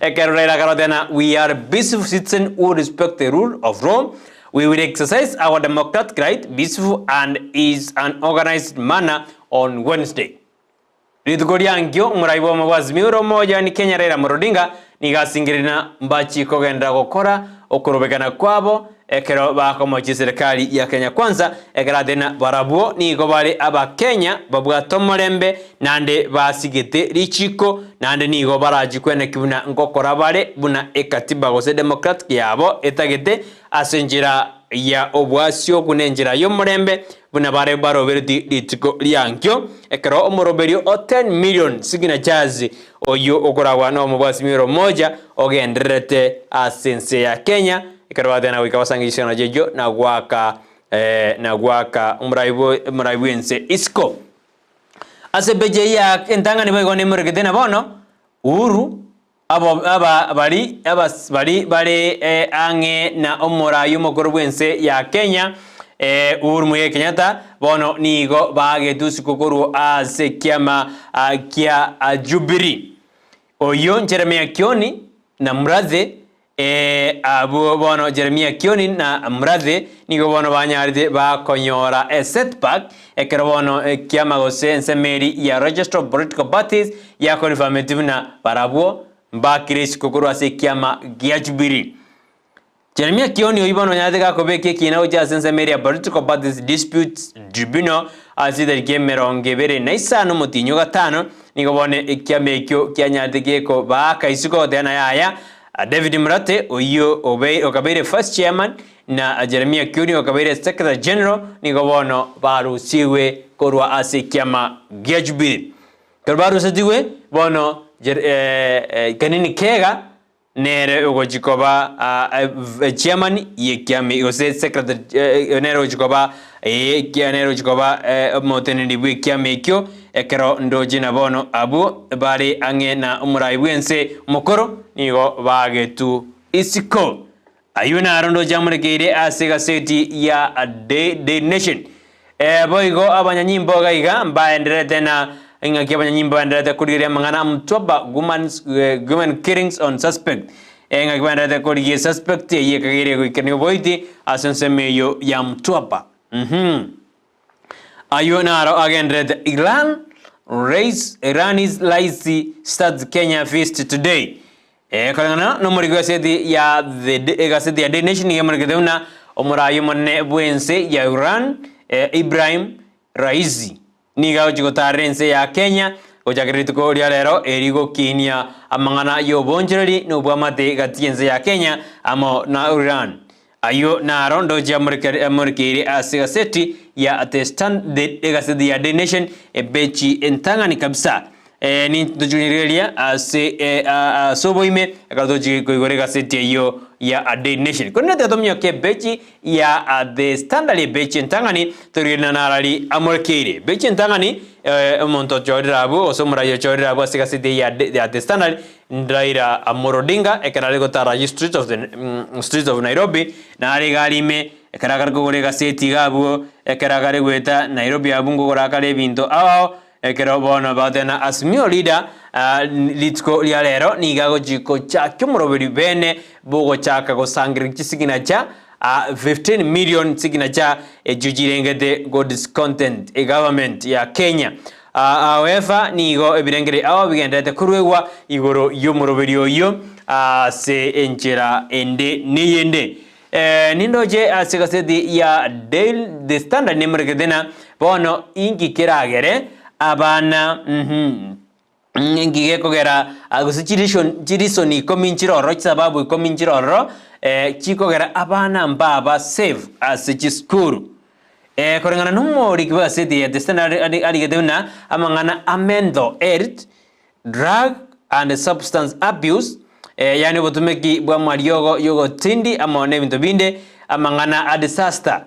Ekerora karotena, we are peaceful citizens who respect the rule of law. We will exercise our democratic right peaceful and is an organized manner on Wednesday. Ritukoria ngyo muraibo mwazimiro moja ni Kenya Raila Odinga nigasingirina mbachi kogenda gukora okurubekana kwabo ekero bakomochi serikali ya Kenya kwanza ekeradena barabuo nigo bari aba Kenya babwato morembe nande basigete richiko nande nigo baraji kwene kibuna ngokora bare buna ekatiba gose democratic yabo etagete asenjira ya obwasio kunenjira yo morembe buna bare baroberti litiko lyankyo ekero omoroberio o 10 million sigina jazi oyo okoragwa no mubwasimiro moja ogenderete asense ya Kenya ekero badena wikawasangishana jejo na gwaka umraibuense isko asebeje ya entangani boy gone murgedena bono uru bari ange na omorayo mokorobuense ya Kenya Uhuru Muigai Kenyatta bono nigo bagetusi kokoro ase kiama kia Jubilee oyo Jeremiah Kioni na Murathe abo bono Jeremiah Kioni na Murathe nigo bono banyaride bakonyora setback ekero bono kiama gose ensemeri ya Register of Political Parties ya confirmative na barabo mbakirisi kokoro ase kiama gia Jubilee. Jeremiah Kioni oibono nyadega kobeke kina uja ensemeri ya Political Parties Disputes Tribunal asida gemerongebere na isano mutinyo gatano nigo bone kiama ekyo kyanyadege ko baka isuko tena yaya David Murate oyo okabeire first chairman na Jeremiah Kioni okabeire secretary general nigo bono barusiwe korwa ase kiama gia Jubilee. Korbaru sadiwe bono kanini kega nere ogojikoba chairman ye kiame ose secretary nere ogojikoba nere ogojikoba moteneni bwe kiame kyo ekero ndoji na bono abu bari ange na umuraibuense mukoro nigo bagetu isiko ayuna arondo jamurekeire asega seti ya the nation boigo abanyanyimbo gaiga mbaendere tena inga kia banyanyimbo enderete kurigiria mangana mtoba women killings on suspect inga kia enderete kurigiria suspect ye kagire kuikirni boiti asensemeyo ya mtoba ayuna aro agendrete Iran is lazy starts Kenya feast today. Kalangana no murigo sedi ya the nation ya murigeduna omurayo monne buense ya Iran Ibrahim Raisi niga ojigotare ya Kenya ojagrituko lero erigo Kenya amangana yo bonjeri no bwamate gatiense ya Kenya amo na Iran ayo na rondo jamurikiri asigaseti ya the egasedi ya the nation bechi entangani kabisa ni dojunirelia ase soboime akadoji koigorega seti yo ya the nation konna tatomyo ke bechi ya the standard bechi entangani torina narali amurikiri bechi entangani monto chodrabu osomurayo chodrabu asigasedi ya the standard ndaira amorodinga ekararego taraji streets of Nairobi na arigarime ekaragargo gorega seti gabu ekaragare gweta Nairobi abungo gorakare binto ao ekerobono batena asmio leader litko lialero nigago jiko cha kyumuroberi bene bogo chaka go sangri chisigina cha 15 million sigina cha jujirengede god's content government ya Kenya. However nigo ebirengere aho bigendete kurwegwa igoro yumuroberio yo se enchera ende niyende nindoje asigasedi ya the standard nemregedena bono ingi kiragere abana ingi kogera agusicirison kominchiroro sababu kominchiroro chikogera abana mbaba save asichiskuru korengana numori kiba sedi ya the standard aligedena amangana amendo health drug and substance abuse yani botumeki bwa mariogo yogo tindi amone bintu binde amangana disaster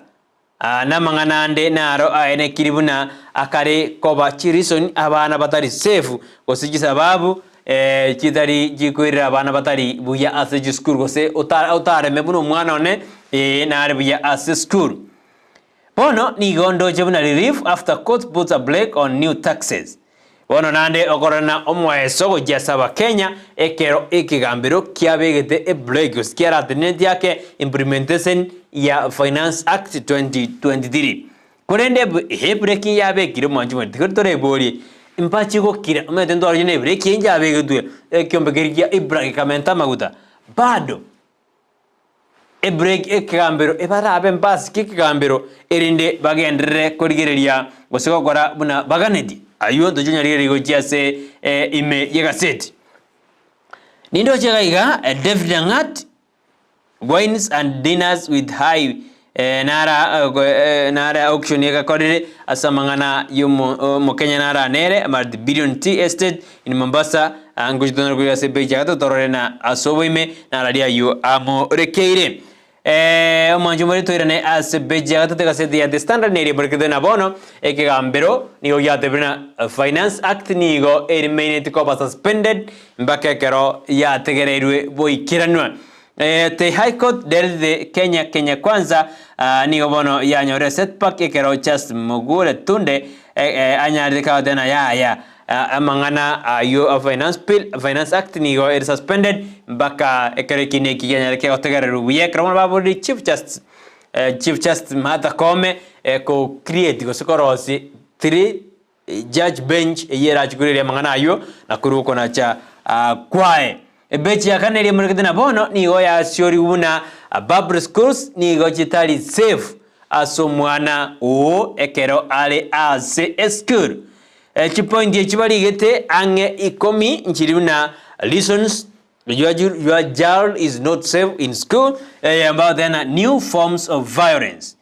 na mangana ande naro aene kiribuna akare koba chirison abana batari safe gosiki sababu chidari jikwira abana batari buya ase school gose otare mebuno mwana one na ari buya ase school bono ni gondo jebuna relief after court puts a brake on new taxes bono nande okorana omweso gojasaba Kenya ekero ekigambiro kiabegete ebreakos kiaratineti yake implementation ya Finance Act 2023 kurende hebreaki yabekire mwanjuma tikotore bori impachi gokira umete ndo arjine breaki yabegetwe ekyombekerikia ibrahim kamenta maguta bado break ekigambiro ebarabe mbasi kikigambiro erinde bagendere korigereria gosiko gora buna baganedi ayo ndojunya riri gochiase ime yegaseti nindo chegaiga David Ngat wines and dinners with high nara auction yega korire asamangana yumo Kenya nara nere amad billion tea estate in Mombasa angujidonor kuya se beja to torena asoboime nara dia yu amo rekeire manjumari to irane as beja to tega se dia the standard nere porque na bono ekigambiro nigo ya tebina Finance Act nigo remained ko suspended mbaka kero ya tegererwe boy kiranwa the High Court the Kenya Kwanza nigo bono ya nyore setback ekero just mugule tunde anyari ka tena ya amangana ayo Finance Act nigo suspended mbaka ekero kine Kenya ke otegereru ye kromo baburi Chief Justice Martha Koome ko create go sokorosi 3 judge bench yera chikureria mangana ayo na kuruko na cha kwae bechi yakaneri murikidina bono nigo ya siori una Bible schools nigo chitali safe aso mwana o ekero ale ase school chipoint ye chibaligete ange ikomi nchiruna lessons your child is not safe in school about then new forms of violence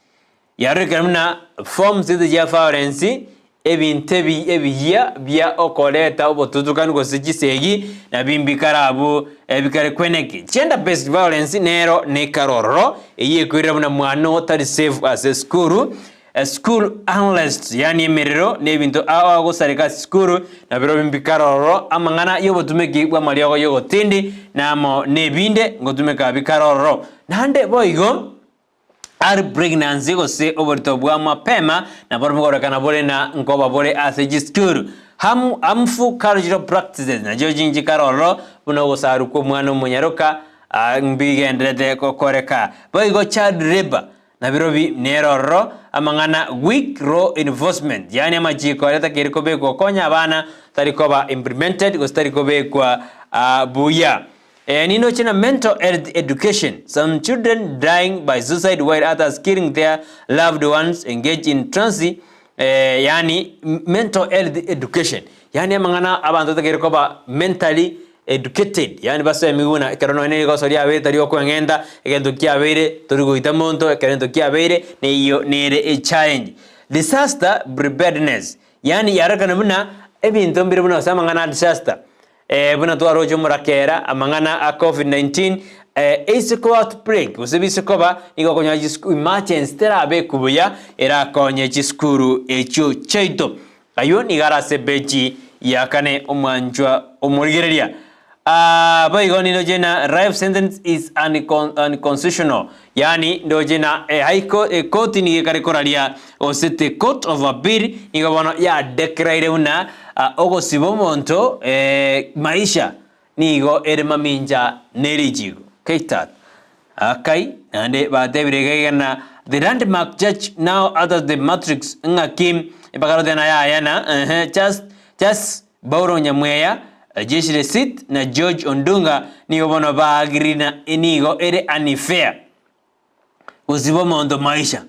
yarekamna forms the violence ebintebi ebiya bya okoleta obotutukani gosichisegi na bimbikarabu ebikare kweneki gender based violence nero ne karoro eyekwira buna mwana otari safe as a school unless yani emerero ne bintu ago sarika school na biro bimbikaroro amangana yobotumeki bwa mariago yogotindi namo nebinde ngotumeka bikaroro nande boigo are pregnancy go se overtobwa mapema na bormogora kana bole na ngoba bole athegi school harmful cultural practices na jojinji karoro buno go saru ko mwana munyaroka mbigendrede ko koreka boigo child labor na birobi neroro amangana weak law enforcement yani amajiko leta kiriko be ko konya abana tarikoba implemented go tariko be kwa buya nino china mental health education some children dying by suicide while others killing their loved ones engage in transi yani mental health education yani amangana abantu tagerikoba mentally educated yani basa miguna kerono ene go soria be tari okwengenda egendo kiabere torigo itamonto kerendo kiabere ne iyo nere a challenge disaster preparedness yani yarakana buna ebinto mbire buna samangana disaster buna twarojo murakera amangana a COVID-19 isiko outbreak usibisikoba nigo konya emergency terabe kubuya era konye chiskuru echo chaito ayo nigara sebeji yakane omwanjwa omurigereria boigo nino jena life sentence is unconstitutional yani ndo jena high court ni karikoralia osete court of appeal nigo bono ya declare una ogo sibomonto maisha nigo ermaminja nerijigo keitat akai ande batebirega the landmark judge now other the matrix ngakim ibagaro dena yana just Bauro Nyamweya jeshi le sit na George Ondunga nigo bono baagirina inigo ere unfair usibomondo maisha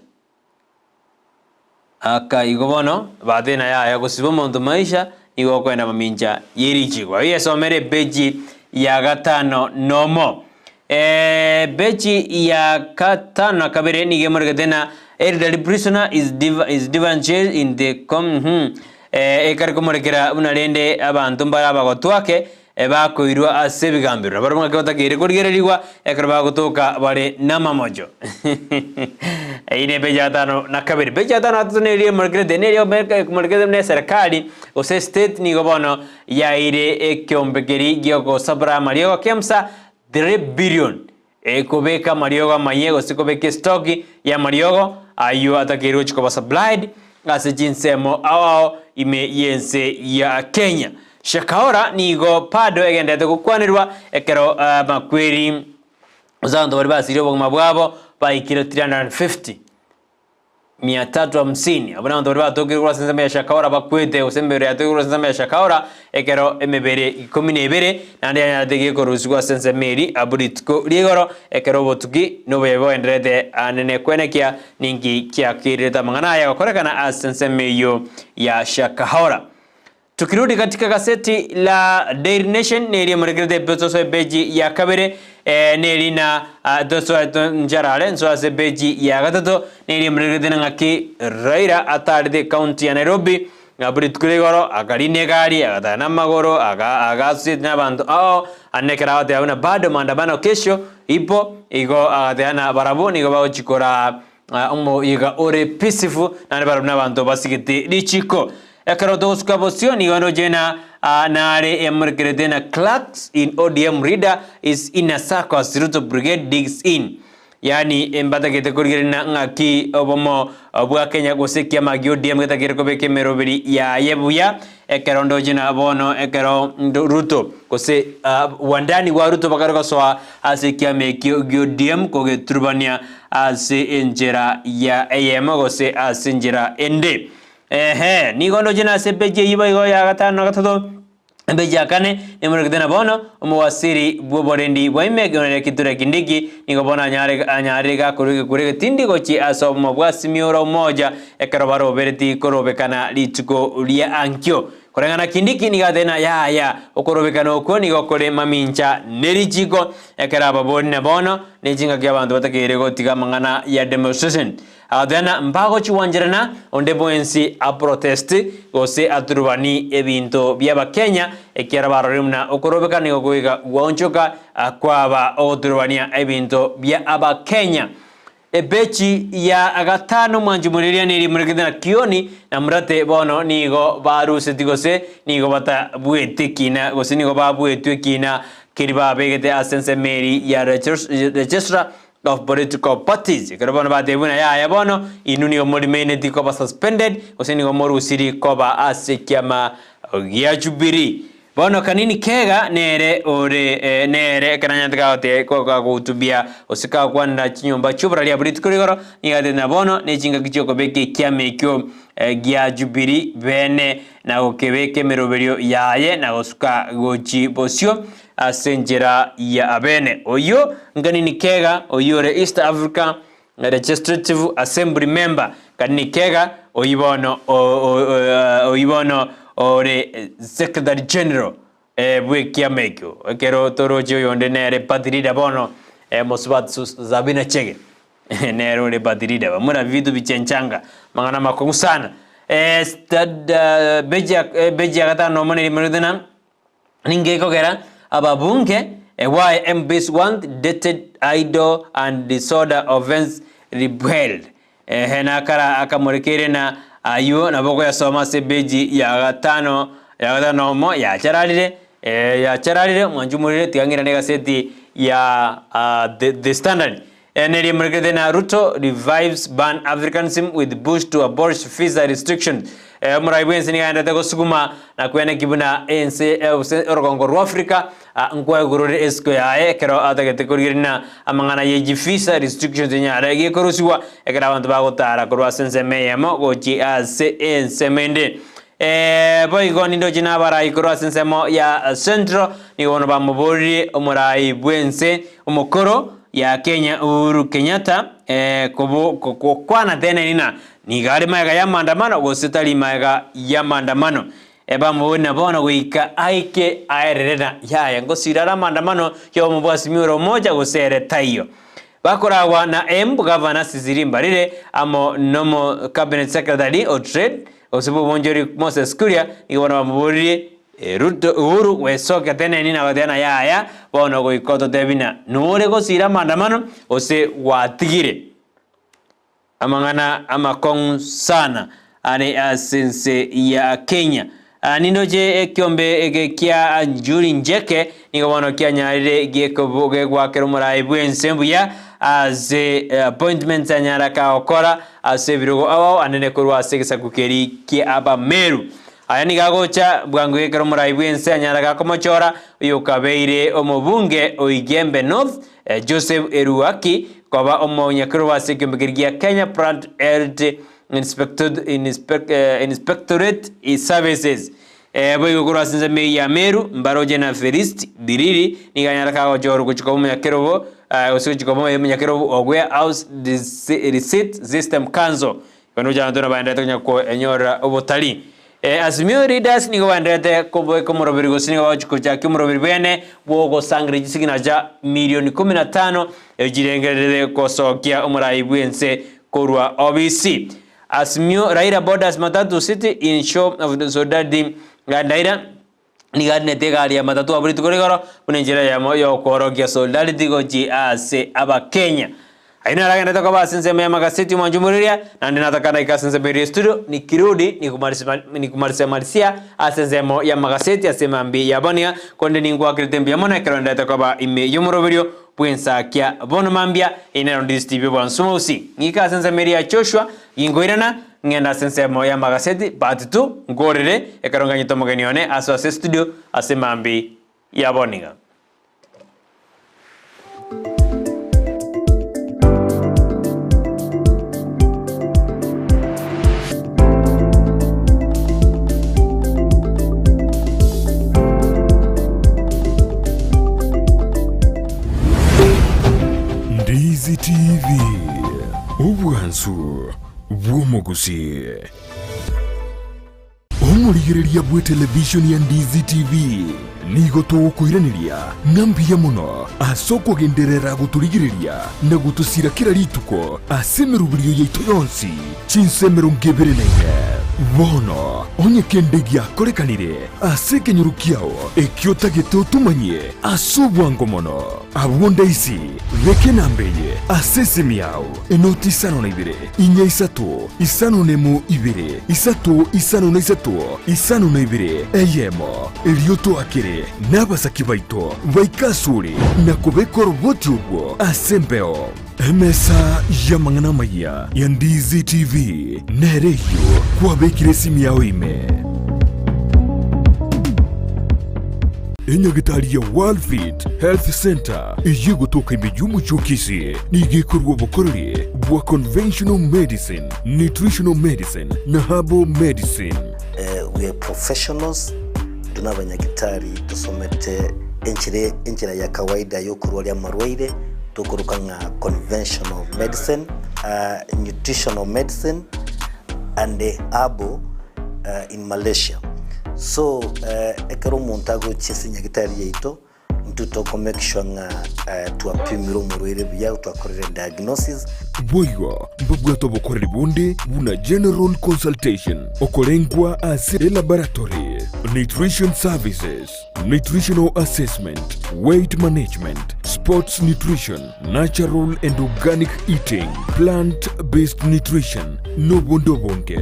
aka igobono badena ya kusibomondo maisha nigo kwenda maminja yerichigwa yesomere beji ya gatano nomo beji ya gatano kabere nige morgetena elderly prisoner is divan jail in the ekari komorekera unarende abantu mbara bagotwake bakoirwa asebigambiro barumwe kotagire kurigererigwa ekari bagotoka bare namamojo ine bejatano na kabiri bejatano atuneri morgede nerio morgede ne serikali ose state ni gobono ya ire ekyombegeri gioko sabra mario kemsa 3 billion ekobeka mario mayego sikobeke stock ya mario ayo atakiro chikoba supplied ase jinsemo ao ime yense ya Kenya. Shakahola nigo pado egendete gukwanirwa ekero makweri uzando bari basiri obogoma bwabo baikiro 350 abana ndo bari batogirwa senzame ya Shakahola bakwete usembere yatogirwa senzame ya Shakahola ekero emebere 12 nandi yanadege koruswa senzameri aburitko ligoro ekero botugi no bebo endrete anene kwenekia ningi kya kireta mangana ya korekana asensemeyo ya Shakahola. Tukirudi katika gazeti la Daily Nation neri mregrede bezo beji ya kabere neri na doso njarale nso beji ya gatato neri mregrede ngaki Raila atarde county ya Nairobi ngaburi tukulegoro akaline gari agatana magoro agasi na bantu anekera wate una bado maandamano kesho ipo igo agatana baraboni igo bao chikora iga ore peaceful na barabona bantu basigiti lichiko ekero doska bosioni wano jena nare emergredena clerks in ODM reader is in a circus Ruto brigade digs in. Yani embata kete kurigirina ngaki obomo obwa Kenya gosekia magi ODM kete kirikobeke meroberi ya yebuya ekero ndo jena bono ekero Ruto kose wandani wa Ruto bakaroka soa asekia meki ODM koge turbania ase enjera ya AM gose ase enjera ende. Nigondo jina sebeje yiba igo ya gatano gatado beja kane nemurigdena bono umuwasiri bwoborendi bwaimege kiture kindiki nigo bona anyarega kurege tindi gochi asomo bwasimiora umoja ekero baro bereti korobekana lituko lia ankyo korengana kindiki nigadena ya okorobekana okwo nigo kore mamincha nerichiko ekera baboni na bono nejinga kya bantu batakere gotiga mangana ya demonstration adana mbago chiwanjerana ondebo ensi a protest gose aturubani ebinto byaba Kenya ekera barorumna okorobeka nigo goiga wonchoka kwaba oturubania ebinto bya aba Kenya ebechi ya agatano mwanjumuliria niri murigidana kioni na murate bono nigo baruse tigose nigo bata buetekina gose nigo babuetekina kiriba begete asense meri ya registrar of political parties karabona badebuna ya bono inuni omodimene dikoba suspended oseni gomoru siri koba asekiama ya Jubilee bono kanini kega nere ore nere kananya tkaote koka kutubia osika kwanda chinyomba chubra ya Brighton ngade na bono nechinga kichoko beke kiamekyo ya Jubilee bene na okebeke meroberio yaye na osuka gochi bosio asenjera ya abene oyo ngani kega oyore East Africa Legislative Assembly member kanini kega oyibono ore Secretary General bwe kiamekyo kero torojo yonde nere patrida bono mosbat zabina chege nero le patrida bamuna vitu bichenchanga mangana makongu sana beja kata no moneri murudana ninge kogera ababunge why MPs want dated idol and disorder offense rebelled hena kara akamurekere na ayo na boko ya soma sebeji ya gatano mo ya charalire mwanjumurire tiangira nega seti ya the standard neri mrekete na Ruto revives ban Africanism with push to abolish visa restrictions muraibense ni anda tego sukuma na kwene kibuna ense orogongo ru Africa ngwa gurure esko ya ekero atagete kurigirina amangana yeji visa restrictions nyara ge korusiwa ekera abantu bagotara kurwa sense meyemo gochi ase ensemende boy goni ndo jina barai kurwa sense mo ya central ni wono bamubori omurai bwense omukoro ya Kenya Uhuru Kenyatta kwana tena nina ni gari maiga ya maandamano gositali maiga ya maandamano eba mubona bona guika aike aererena ya ngosirara maandamano yo mubwasi miuro moja gosere tayo bakorawa na governor Sizirimbarire amo nomo cabinet secretary o trade osibu bonjori Moses Kuria igona muburi Ruto Uhuru wesoka tena nina wadana ya bono goikoto tebina nure gosira maandamano ose watigire amangana amakong sana ane asense ya Kenya ninoje ekyombe kia Njuri Njeke nigo bono kia nyarire geko boge gwakero murai bwensembu ya ase appointments anyara ka okora ase birugo awo anene kurwa ase gisakukeri ki aba Meru ayani gagocha bwangu yekero muraibwense anyara ka komochora yukabeire omubunge Oigembe North Joseph Eruaki koba omonyakiro wase kembegirgia Kenya Plant Health Inspectorate Services boyo kurasinze me ya Meru mbaroje na Ferist diriri niganyara ka ojoro kuchiko omonyakiro osikuchiko omonyakiro ogwe house receipt system council kono jantona bandete nyako enyora obotali Azimio readers nigo bandete ko morobiri gosini wachikucha kimorobiri bene bogo sangre jisiginaja milioni 15 ejirengerere kosokia omuraibwense korwa OBC Azimio Raila Borders Matatu City in show of the Sodadi Gandaira nigadne tegali ya matatu aburitu korigoro kunenjira ya moyo korogia solidarity goji ase aba Kenya aina raga nataka basi nsema ya magazeti mwanjumuria na ninataka na ikasense beri studio nikirudi nikumarisia asenzemo ya magazeti asema mbi ya bonia konde ningwa kritembi ya mona kironda takaba ime yumurobirio Ensakia bono mambia ina Ndizi TV bwansumo usi nika sense meria Joshua ingoirana ngenda sensemo ya magazeti batitu ngorere ekaronga nyitomoganione aso ase studio asema mbi ya boninga Ndizi TV ubwansu bw'omugusii omurigereria bwe television ya Ndizi TV nigo tugukwiraniria nambiya muno asoko genderera guturigireria na gutusira kira rituko asemerubirio yaitu yonsi cinsemero ngebere naire bono onye kendegia korekanire asekenyurukiao ekiotagete utumanye asobwango mono abwonda isi reke nambeye asesemiao enoti isano na ibere inya isatu isano nemu ibere isatu isano na isatu isano na ibere eyemo elioto akere n'abasaki baito baikasuri na kubekora ubwoti ubwo asembeo emesa ya mangana maya ya Ndizi TV nereyo kwabekire simu yawe ime enyagitari ya World Fit Health Center iye gutoka imbejumu chokisi nigekorwa bukorere bwa conventional medicine, nutritional medicine na herbal medicine. We are professionals tunabanyagitari tusomete enchira ya kawaida yo kurwalia marwaire tukuruka nga conventional medicine, nutritional medicine and herbal in Malaysia. So ekero montago chesi nyagitari yeito ntuto make sure nga tuapimiro murwire bya twakorera diagnosis boyo mbabwato bokorera bonde buna general consultation okolengwa as a laboratory, nutrition services, nutritional assessment, weight management, sports nutrition, natural and organic eating, plant-based nutrition no bondo bonge.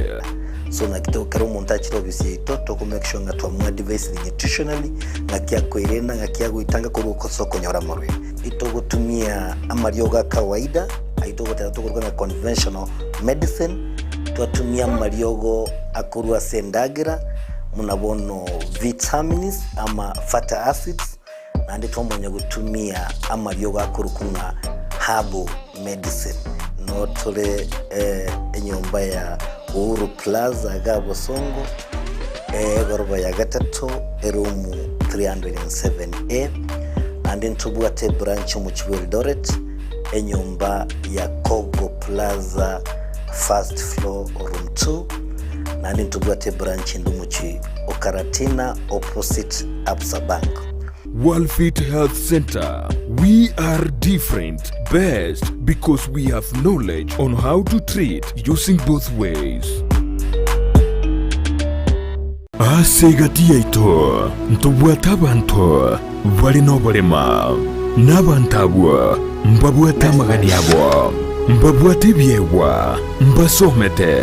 So nakito karo montachiro bisito to make sure nga twa device nutritionally ngakia koirena ngakia guitanga ko soko nyora morwe ito gutumia amarioga kawaida aito gutera to kurwa conventional medicine twatumia mariogo akurwa sendagira munabono vitamins ama fatty acids na ndito mwenye gutumia amariogo akurukunga herbal medicine no tole enyomba ya Uhuru Plaza Gabo Songo goroba ya gatatu erumu 307A and in Tubwate branch mu Eldoret enyumba ya Kogo Plaza first floor room 2 and in Tubwate branch ndumuchi Okaratina opposite Absa Bank. World Fit Health Center. We are different, best because we have knowledge on how to treat using both ways. Asegatia ito ntubwata abantu bali nobolema nabantabwa mbabwata magani yabo mbabwata byewa mbasomete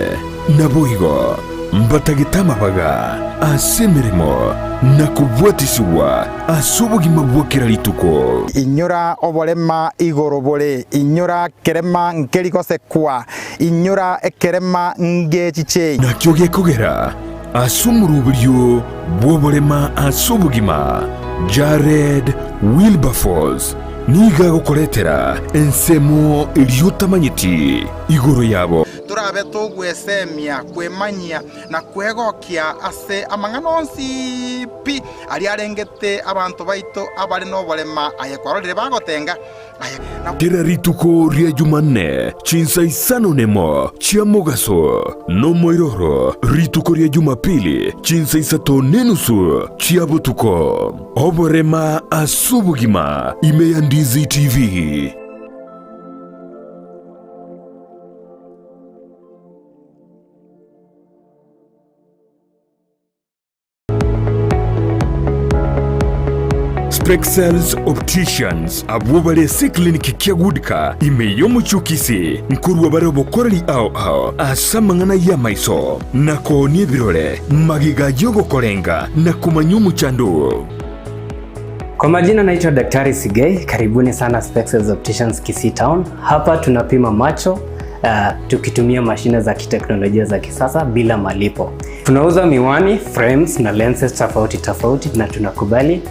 naboigo mbatagitama baga asemirimo na kubwatisiwa asubugima bwakira rituko inyura oborema igoro bore inyura kerema nkerikosekwa inyura ekerema ngechiche nakyo gekogera asumuruburyo bwoborema asubugima Jared Wilberforce niga gukoretera ensemo iliyotamanyiti igoro yabo turabe tugwesemia kwemanyia na kwegokia ase amanganonsi pi ali arengete abantu baito abali no bolema ayekwarorire bagotenga kera rituko ria Jumanne chinsa isano nemo chia mugaso no moiroro rituko ria Jumapili chinsa isato nenusu chia butuko oborema asubugima ime ya Ndizi TV. Spexels Opticians abubale si kliniki kiagudika imeyo muchukisi nkurwa bare bokorali ao asamangana ya maiso nako ni birole magiga yogo kolenga na kumanyumu chandu. Kwa majina naitwa Daktari Sigei, karibuni sana Spexels Opticians Kisii Town. Hapa tunapima macho tukitumia mashine za kiteknolojia za kisasa bila malipo. Tunauza miwani, frames na lenses tofauti na tunakubali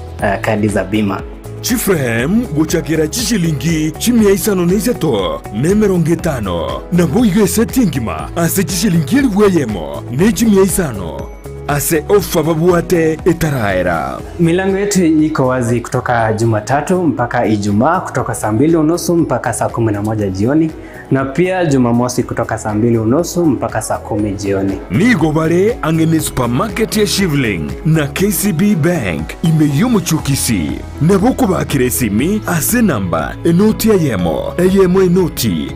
kadi za bima. Chiframe guchakira chishilingi chimia isano neiseto nemerongetano na boige setingima ase chishilingi elweyemo ne chimia isano ase ofa babuate etaraera. Milango yetu iko wazi kutoka Jumatatu mpaka Ijumaa kutoka saa 2:30 mpaka saa 11 jioni na pia Jumamosi kutoka saa 2:30 mpaka saa 10 jioni. Nigo bare angene supermarket ya Shivling na KCB Bank imeyomo chukisi na boko bakire simi ase namba enoti eyemo enoti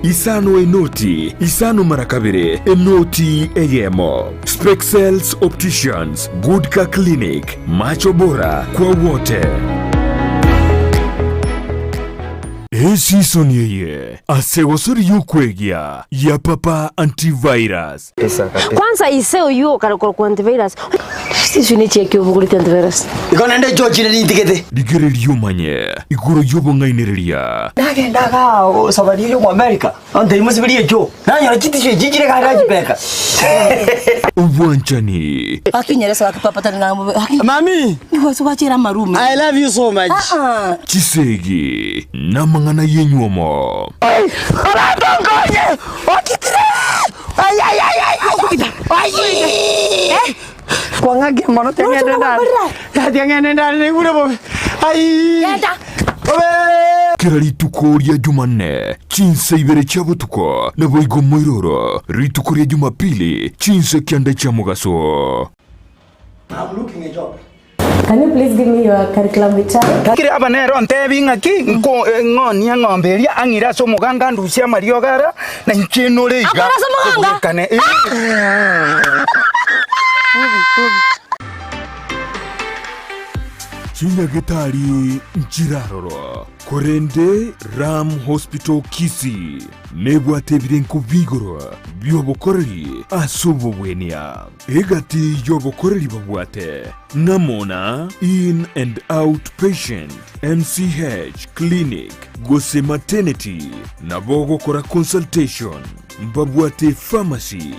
isano marakabire enoti eyemo. Spexels Opticians, Good Car Clinic, macho bora kwa wote. Season yeye asegosori yukwegia ya papa antivirus. Kwanza iseo yu kwa antivirus. Sisi ni cheki ubugulite antivirus. Ikonende George ni ndigete. Digere lyumanye iguro yobo ngainereria. Nagendaga sabari yo mu America. Ande imusibiri ejo. Nanya kitishe jijire karaji beka. Ubwanchani. Akinyeresa wakipapata na Mami, ni wasu wachira marume. I love you so much. Chisegi namangana yenyuomo. Olatongoje. Okitire. Ay. Kwa ngage mano tengene ndani. Ya tengene ndani ni kule bobe. Ai. Yenda. Bobe. Kera rituko ria Jumanne chinsa ibere cha butuko na boigo moiroro rituko ria Jumapili chinsa kianda cha mugaso. I'm looking a job. Can you please give me your curriculum vitae? kire abanero ntebi ngaki nko ngoni ngomberia angira so muganga nducia mariogara na nkinure iga Akora so muganga kane Chinyagetari Njiraroro Korende Ram Hospital Kisii nebwatebire nkubigoro byobokoreri asububwenia egati yobokoreri babwate namona in and out patient MCH clinic Gusii maternity nabogokora consultation mbabwate pharmacy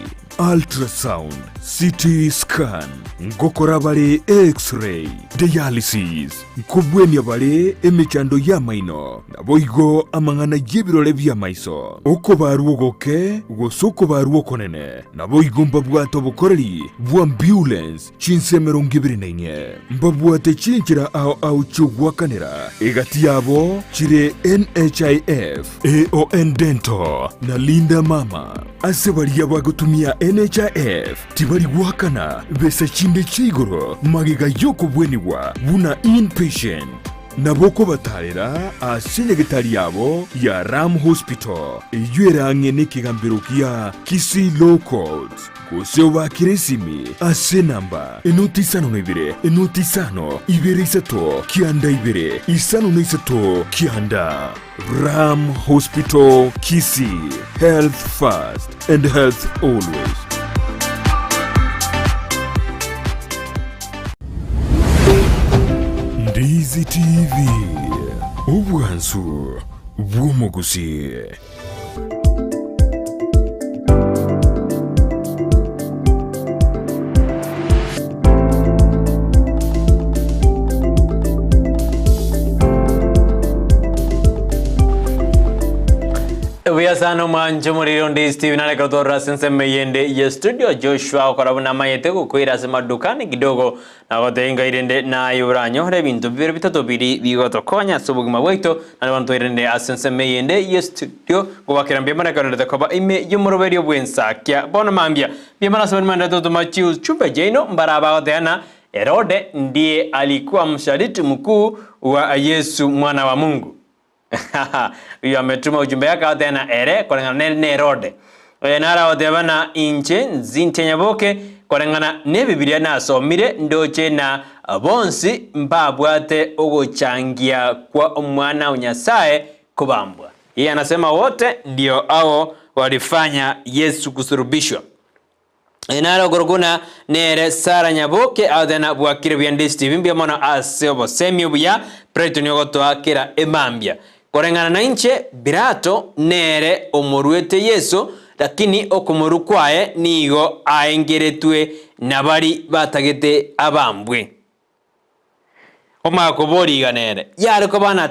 ultrasound CT scan ngokora bale x-ray dialysis nkubwenia bale emechando ya maino naboigo amangana yebirole bya maiso uko baruogoke gosoko baruokonene naboigo mbabwato bukoreri bwa ambulance chinsemero ngibirinainye mbabwate chinchira au chugwakanira egati yabo chire NHIF AON Dental na Linda Mama asebali yabagutumia NHIF tibali gwakana besa chinde chigoro magiga yoko bweniwa buna inpatient naboko batarera asenyegetari yabo ya Ram Hospital eyuera ngene kigambiro kia Kisii Low Codes Gusii bakiresimi ase namba enoti isano ibere enoti isano ibere isato kianda ibere isano isato kianda Ram Hospital Kisii. Health first and health always. Ndizi TV obwansu bw'omugusi. Vyasano mancho muriro Ndizi TV nale katora sense meyende ye studio Joshua okorabuna mayete kukwira sema dukani kidogo na gotenga irende na yuranyo hore bintu bibiri bitatu biri bigoto konya subugima bwaito na bantu irende asense meyende ye studio kubakira mbemana kanende koba ime yumuroberio bwensakia bona mambia mbemana sabani manda to machiu chumbe jeno mbaraba goteana Herode ndiye alikuwa msaliti mkuu wa Yesu mwana wa Mungu. Uyo ametuma ujumbe yake tena ere kulingana na Herode. Nara odebana inche zintenyaboke kulingana ne Biblia na somire ndoche na bonsi mbabwate ogochangia kwa mwana unyasaye kubambwa. Yeye anasema wote ndio hao walifanya Yesu kusurubishwa. Nara goroguna nere Sara nyaboke adena bwakire bya Ndizi TV mbya mona asebo semyo bya Brighton yogoto akira emambia. Korengana na inche birato nere omoruete Yesu lakini okumuru kwae nigo aengeretwe nabari batagete abambwe. Omakobori ganere yariko bana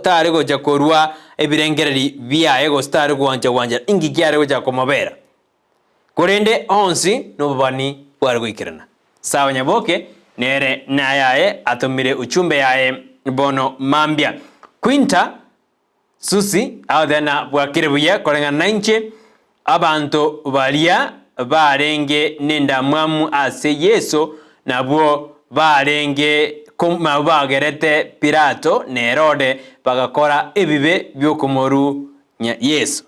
tariko jakorwa ebirengereri byaye go start gwanja ingi gyare go jakomabera. Korende onsi nobani warwikirana. Sawa nyaboke nere nayaye atumire uchumbe yae bono mambia. Quinta Susi audena bwakirebuye kolengana na inche abantu balia barenge nenda mwamu ase Yesu nabwo barenge bagerete Pilato ne Herode bagakora ebibe byokumoru nya Yesu.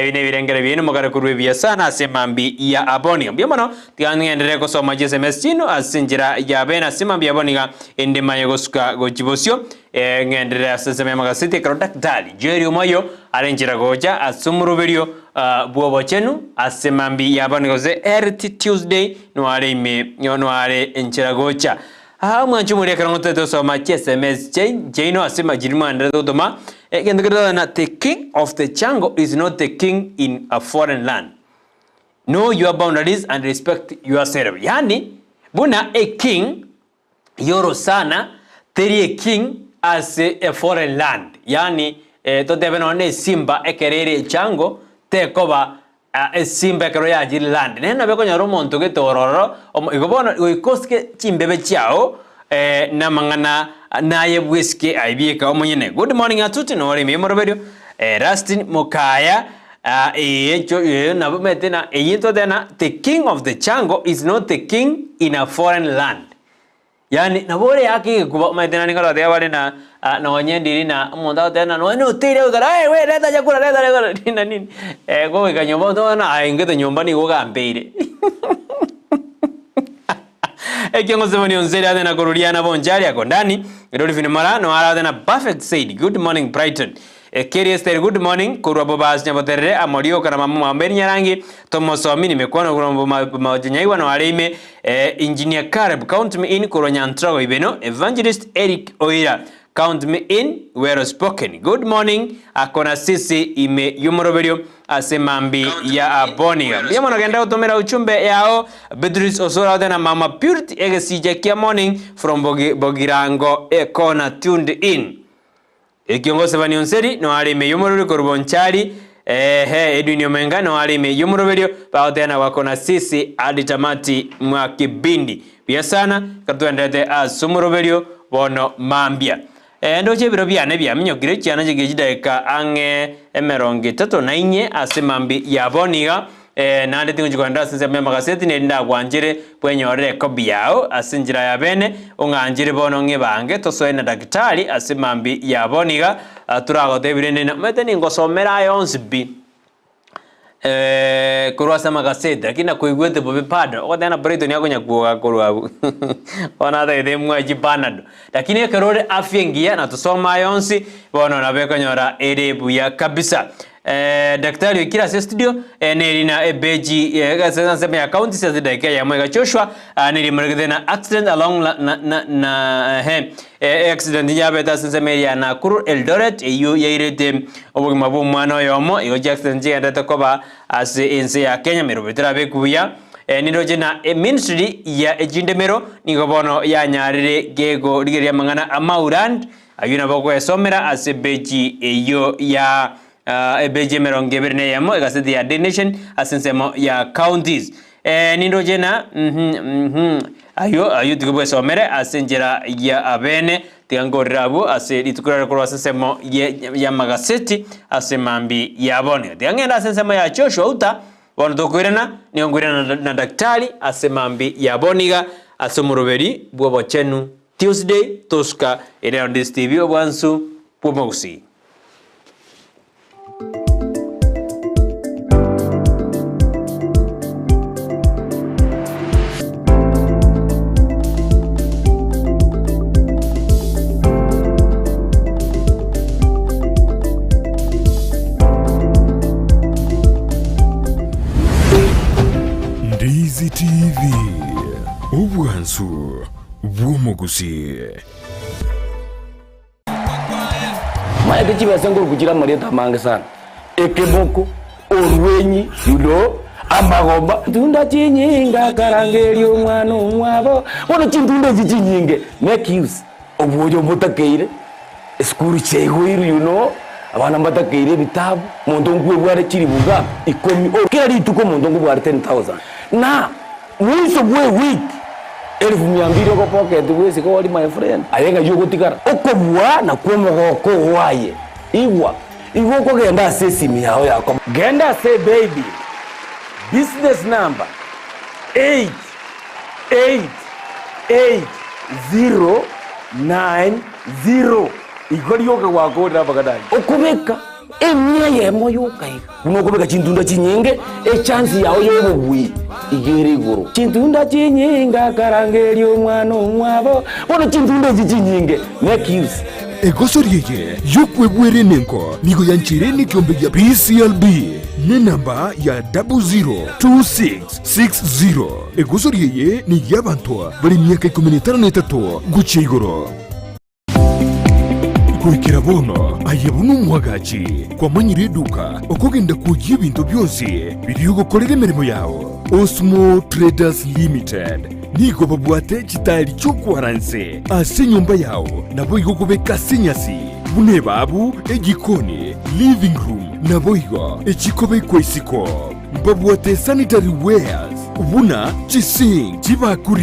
Ine birengere bino mugare kurwe bya sana semambi ya aboni byomono tiangendere ko soma jese mesino asinjira ya bena semambi aboniga ende maye gosuka gojibosyo ngendere aseseme magasite product dali jeri umoyo arenjira goja asumuruberio bwobo chenu asemambi ya aboni goze RT Tuesday no are ime no are enjira gocha mwanchu muri karangote to soma jese mes jeno asema jirima ndere dodoma the king of the jungle is not the king in a foreign land. Know your boundaries and respect yourself. Yani, buna a king, yoro sana, teri a king as a foreign land. Yani, to devenone simba ekerere jungle, te koba a simba keroya jiri land. Nena beko nyaro monto ke tororo, igobona uikoske chimbebe chao, na mangana naye bwiske aibika omunyene. Good morning atuti no wali memoroberio Rustin Mokaya na bumetena eyito dena the king of the jungle is not the king in a foreign land. Yani nabore yake kuba metena ningala de wale na wanyendiri na monda dena no tire udara we leta chakula leta nina nini go ikanyomba to na aingete nyumba ni go gambeire. Ekiongozi wani onzeri adena kurudiana bonjari yako ndani Idoli finimara no ara adena perfect said good morning Brighton Keri Esther good morning kurwa bobas nyabotere amorio kana mamu mamberi nyarangi tomosomi nimekuwa kurwa majanyaiwa no areime engineer Caleb count me in kurwa nyantrago ibeno evangelist Eric Oira count me in were spoken good morning akona sisi ime yumoroberio asemambi ya aboniga biyamo nagenda utomera uchumbe yao Bedris Osora dena mama Purity egesije kia morning from Bogirango ekona tuned in ekiongozi bani onseri no alime yumoroberio korubonchari Edwin Omenga no alime yumoroberio baodena wakona sisi aditamati mwa kibindi biasana katuendete asumoroberio bono mambia ndoche biro byane byamenyogire cyane gigijideka ange emeronge 34 asemambi yaboniga nande tingujikwanda sinze mema gaseti nenda gwanjire bwenyorere kobi yao asinjira ya bene unganjire bono ngebange tosoe na daktari asemambi yaboniga turago debirene na meteni ngosomera yonsibi kurwasa magaseti lakini kuigwete bobe pado okotena Brighton yako nyakuoga kurwabu ona de mwaji panado lakini ekerore afyengia na tusoma yonsi bono nabeko nyora erebu ya kabisa daktari wikira ase studio nerina ebeji nsema ya county cia daika ya mwega Joshua nirimurigithe na accident along accident yabeta nsema ya Nakuru Eldoret iyo yairete obugima bwo mwana yomo iyo accident yendete koba ase ense ya Kenya mirubitira bekuya niroje na ministry ya ejindemero nigobono ya nyarire gego rigeria mangana amauland ayuna boko esomera ase beji iyo ya ebeji merongeberne yamo egasedi ya the nation asensemo ya counties niroje na ayo tugubwe somere asenjera ya abene tiangorirabu ase litukurara kwa asensemo ya magaseti ase mambi ya bone tiangenda asensemo ya Joshua uta bono tokwirana niongwirana na daktari ase mambi ya boniga ase muruberi bwo chenu Tuesday toska ere Ndizi TV obwansu bwo Gusii. Ndizi TV obwansu bwo Gusii. Maete chibasenguru kuchira marieta mange sana. Ekeboko, orwenyi, amagomba. Tunda chinyinga karangeri omwana omwabo. Wono chintunda chinyinge. Make use. Obuojo botakeire. Skuru chego abana mbatakeire bitabu. Mondongwe bware chiri buga. Ikomi. Kila rituko mondongo bware 10,000. Na mwiso bwe week. 1200 ko pocket wese ko wali my friend ayenga yugo tikara okobwa na kwomogoko waye igwa ko genda sesi mi yao yako genda say baby business number 888090 igori yoga wako ndabagadaye okubeka emya yemo yokai unokubeka chintunda chinyenge chance yao yobugwi igere guru chintunda chinyinga karangeri omwana omwabo bono chintunda chinyinge make use egosoriye yokwebwere nenko nigo yanchireni kiombe ya PCLB ne namba ya 002660 egosoriye ni yabantu bari myaka 13 gucha igoro kwekera bono ayabunu mwagachi kwa manyire duka okogenda kujya ibintu byose biri gukorera imirimo yawo Osmo Traders Limited nigo babwate kitali cyo kwaranse ase nyumba yawo nabo igokubeka sinyasi bune babu egikoni living room nabo igo ekikobe kwesiko babwate sanitary wares buna chising chibakuri